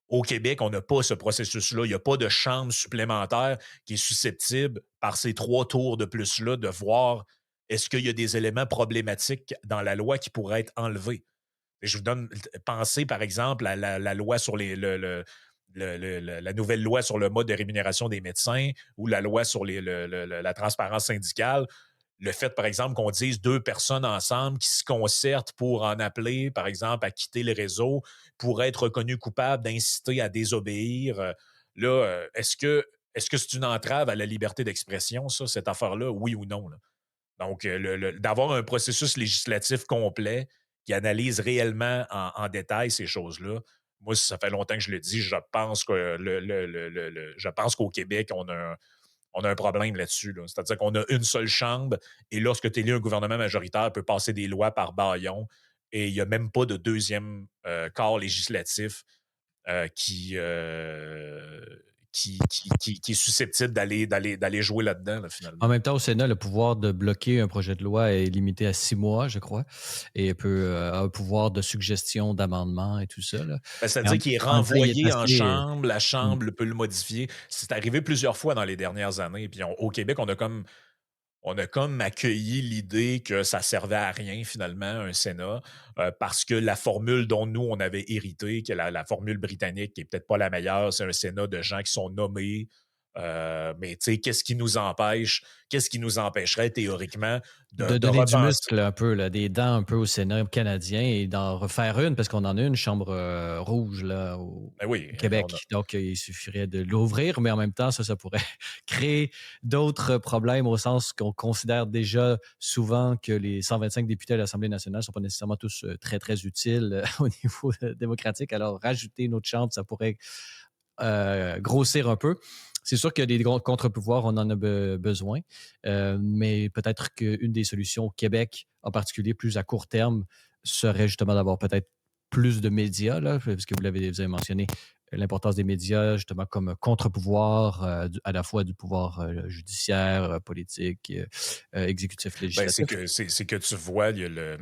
Au Québec, on n'a pas ce processus-là. Il n'y a pas de chambre supplémentaire qui est susceptible, par ces 3 tours de plus-là, de voir est-ce qu'il y a des éléments problématiques dans la loi qui pourraient être enlevés. Et je vous donne, pensez par exemple à la loi sur la nouvelle loi sur le mode de rémunération des médecins ou la loi sur la transparence syndicale. Le fait, par exemple, qu'on dise 2 personnes ensemble qui se concertent pour en appeler, par exemple, à quitter le réseau, pour être reconnus coupables d'inciter à désobéir. Là, est-ce que c'est une entrave à la liberté d'expression, ça, cette affaire-là, oui ou non? Là? Donc, d'avoir un processus législatif complet qui analyse réellement en détail ces choses-là, moi, ça fait longtemps que je le dis, je pense que je pense qu'au Québec, on a un problème là-dessus. Là. C'est-à-dire qu'on a une seule chambre et lorsque tu élis un gouvernement majoritaire, peut passer des lois par bâillon et il n'y a même pas de deuxième corps législatif qui est susceptible d'aller jouer là-dedans, là, finalement. En même temps, au Sénat, le pouvoir de bloquer un projet de loi est limité à 6 mois, je crois, et a un pouvoir de suggestion, d'amendement et tout ça. Là. Ben, Mais c'est-à-dire qu'il est en même temps, il est renvoyé en assez. chambre, la Hmm. chambre peut le modifier. C'est arrivé plusieurs fois dans les dernières années. Puis au Québec, on a comme accueilli l'idée que ça servait à rien, finalement, un Sénat, parce que la formule dont nous, on avait hérité, qui est la formule britannique, qui n'est peut-être pas la meilleure, c'est un Sénat de gens qui sont nommés Mais tu sais, qu'est-ce qui nous empêcherait théoriquement De de donner du repenser? muscle un peu, là, des dents un peu au Sénat canadien et d'en refaire une, parce qu'on en a une chambre rouge là, Ben oui, au on a, Québec. Donc, il suffirait de l'ouvrir, mais en même temps, ça pourrait créer d'autres problèmes au sens qu'on considère déjà souvent que les 125 députés à l'Assemblée nationale ne sont pas nécessairement tous très, très utiles au niveau démocratique. Alors, rajouter une autre chambre, ça pourrait grossir un peu. C'est sûr qu'il y a des contre-pouvoirs, on en a besoin, mais peut-être qu'une des solutions au Québec, en particulier plus à court terme, serait justement d'avoir peut-être plus de médias, là, parce que vous avez mentionné l'importance des médias, justement, comme contre-pouvoir, à la fois du pouvoir judiciaire, politique, exécutif, ben, législatif. c'est que tu vois, il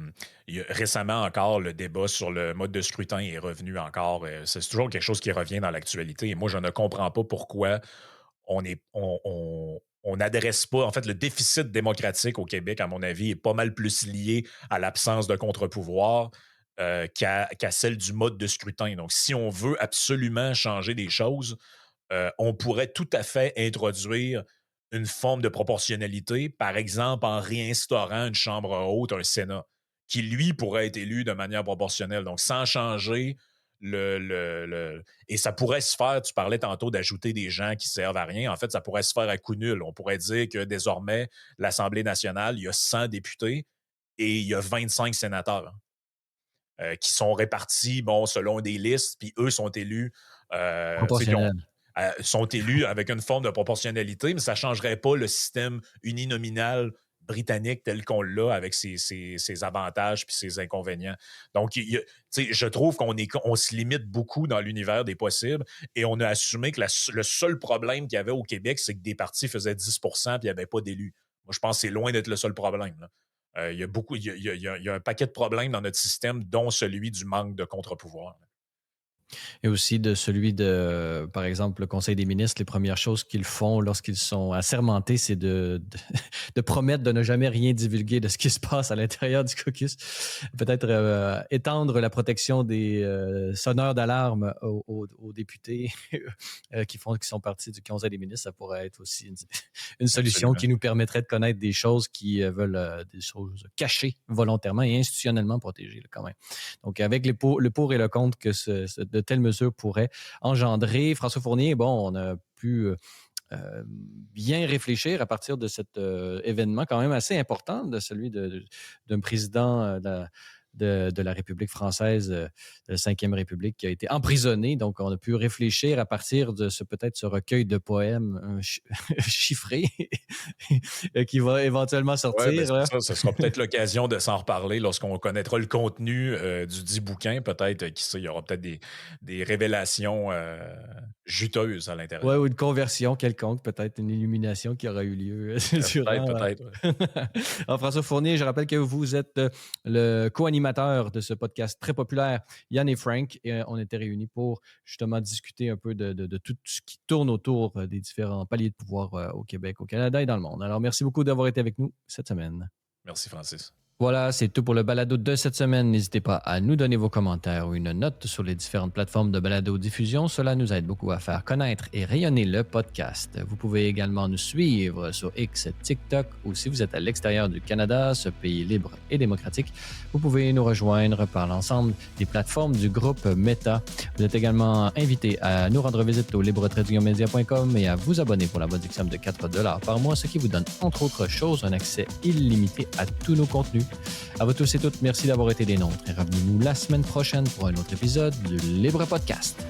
y a récemment encore le débat sur le mode de scrutin est revenu encore. C'est toujours quelque chose qui revient dans l'actualité. Et moi, je ne comprends pas pourquoi on n'adresse pas. En fait, le déficit démocratique au Québec, à mon avis, est pas mal plus lié à l'absence de contre-pouvoir qu'à celle du mode de scrutin. Donc, si on veut absolument changer des choses, on pourrait tout à fait introduire une forme de proportionnalité, par exemple en réinstaurant une Chambre haute, un Sénat, qui, lui, pourrait être élu de manière proportionnelle. Donc, sans changer et ça pourrait se faire, tu parlais tantôt d'ajouter des gens qui servent à rien. En fait, ça pourrait se faire à coup nul. On pourrait dire que désormais, l'Assemblée nationale, il y a 100 députés et il y a 25 sénateurs qui sont répartis, bon, selon des listes, puis eux sont élus, Proportionnel. sont élus avec une forme de proportionnalité, mais ça ne changerait pas le système uninominal britannique tel qu'on l'a avec ses avantages puis ses inconvénients. Donc, je trouve on se limite beaucoup dans l'univers des possibles et on a assumé que le seul problème qu'il y avait au Québec, c'est que des partis faisaient 10 puis il n'y avait pas d'élus. Moi, je pense que c'est loin d'être le seul problème. Il y a un paquet de problèmes dans notre système, dont celui du manque de contre-pouvoir. Et aussi de celui de, par exemple, le Conseil des ministres, les premières choses qu'ils font lorsqu'ils sont assermentés, c'est de promettre de ne jamais rien divulguer de ce qui se passe à l'intérieur du caucus. Peut-être étendre la protection des sonneurs d'alarme aux députés qui sont partis du Conseil des ministres, ça pourrait être aussi une solution Absolument. qui nous permettrait de connaître des choses qui veulent des choses cachées volontairement et institutionnellement protégées quand même. Donc, avec le pour et le contre que de telles mesures pourraient engendrer, François Fournier, bon, on a pu bien réfléchir à partir de cet événement quand même assez important, de celui d'un président de la République française, de la Ve République, qui a été emprisonné. Donc, on a pu réfléchir à partir de peut-être ce recueil de poèmes chiffrés qui va éventuellement sortir. Ouais, ben ça sera peut-être l'occasion de s'en reparler lorsqu'on connaîtra le contenu du dit bouquin. Peut-être, qui sait, il y aura peut-être des révélations juteuses à Ouais, l'intérieur. ou une conversion quelconque, peut-être une illumination qui aura eu lieu durant. Peut-être. Ouais. Alors, François Fournier, je rappelle que vous êtes le co-animateur de ce podcast très populaire, Yann et Frank, et on était réunis pour justement discuter un peu de tout ce qui tourne autour des différents paliers de pouvoir au Québec, au Canada et dans le monde. Alors, merci beaucoup d'avoir été avec nous cette semaine. Merci, Francis. Voilà, c'est tout pour le balado de cette semaine. N'hésitez pas à nous donner vos commentaires ou une note sur les différentes plateformes de balado-diffusion. Cela nous aide beaucoup à faire connaître et rayonner le podcast. Vous pouvez également nous suivre sur X, TikTok ou si vous êtes à l'extérieur du Canada, ce pays libre et démocratique, vous pouvez nous rejoindre par l'ensemble des plateformes du groupe Meta. Vous êtes également invité à nous rendre visite au libre-media.com et à vous abonner pour la modique somme de 4$ par mois, ce qui vous donne, entre autres choses, un accès illimité à tous nos contenus. À vous tous et toutes, merci d'avoir été des nôtres et revenez-nous la semaine prochaine pour un autre épisode du Libre Podcast.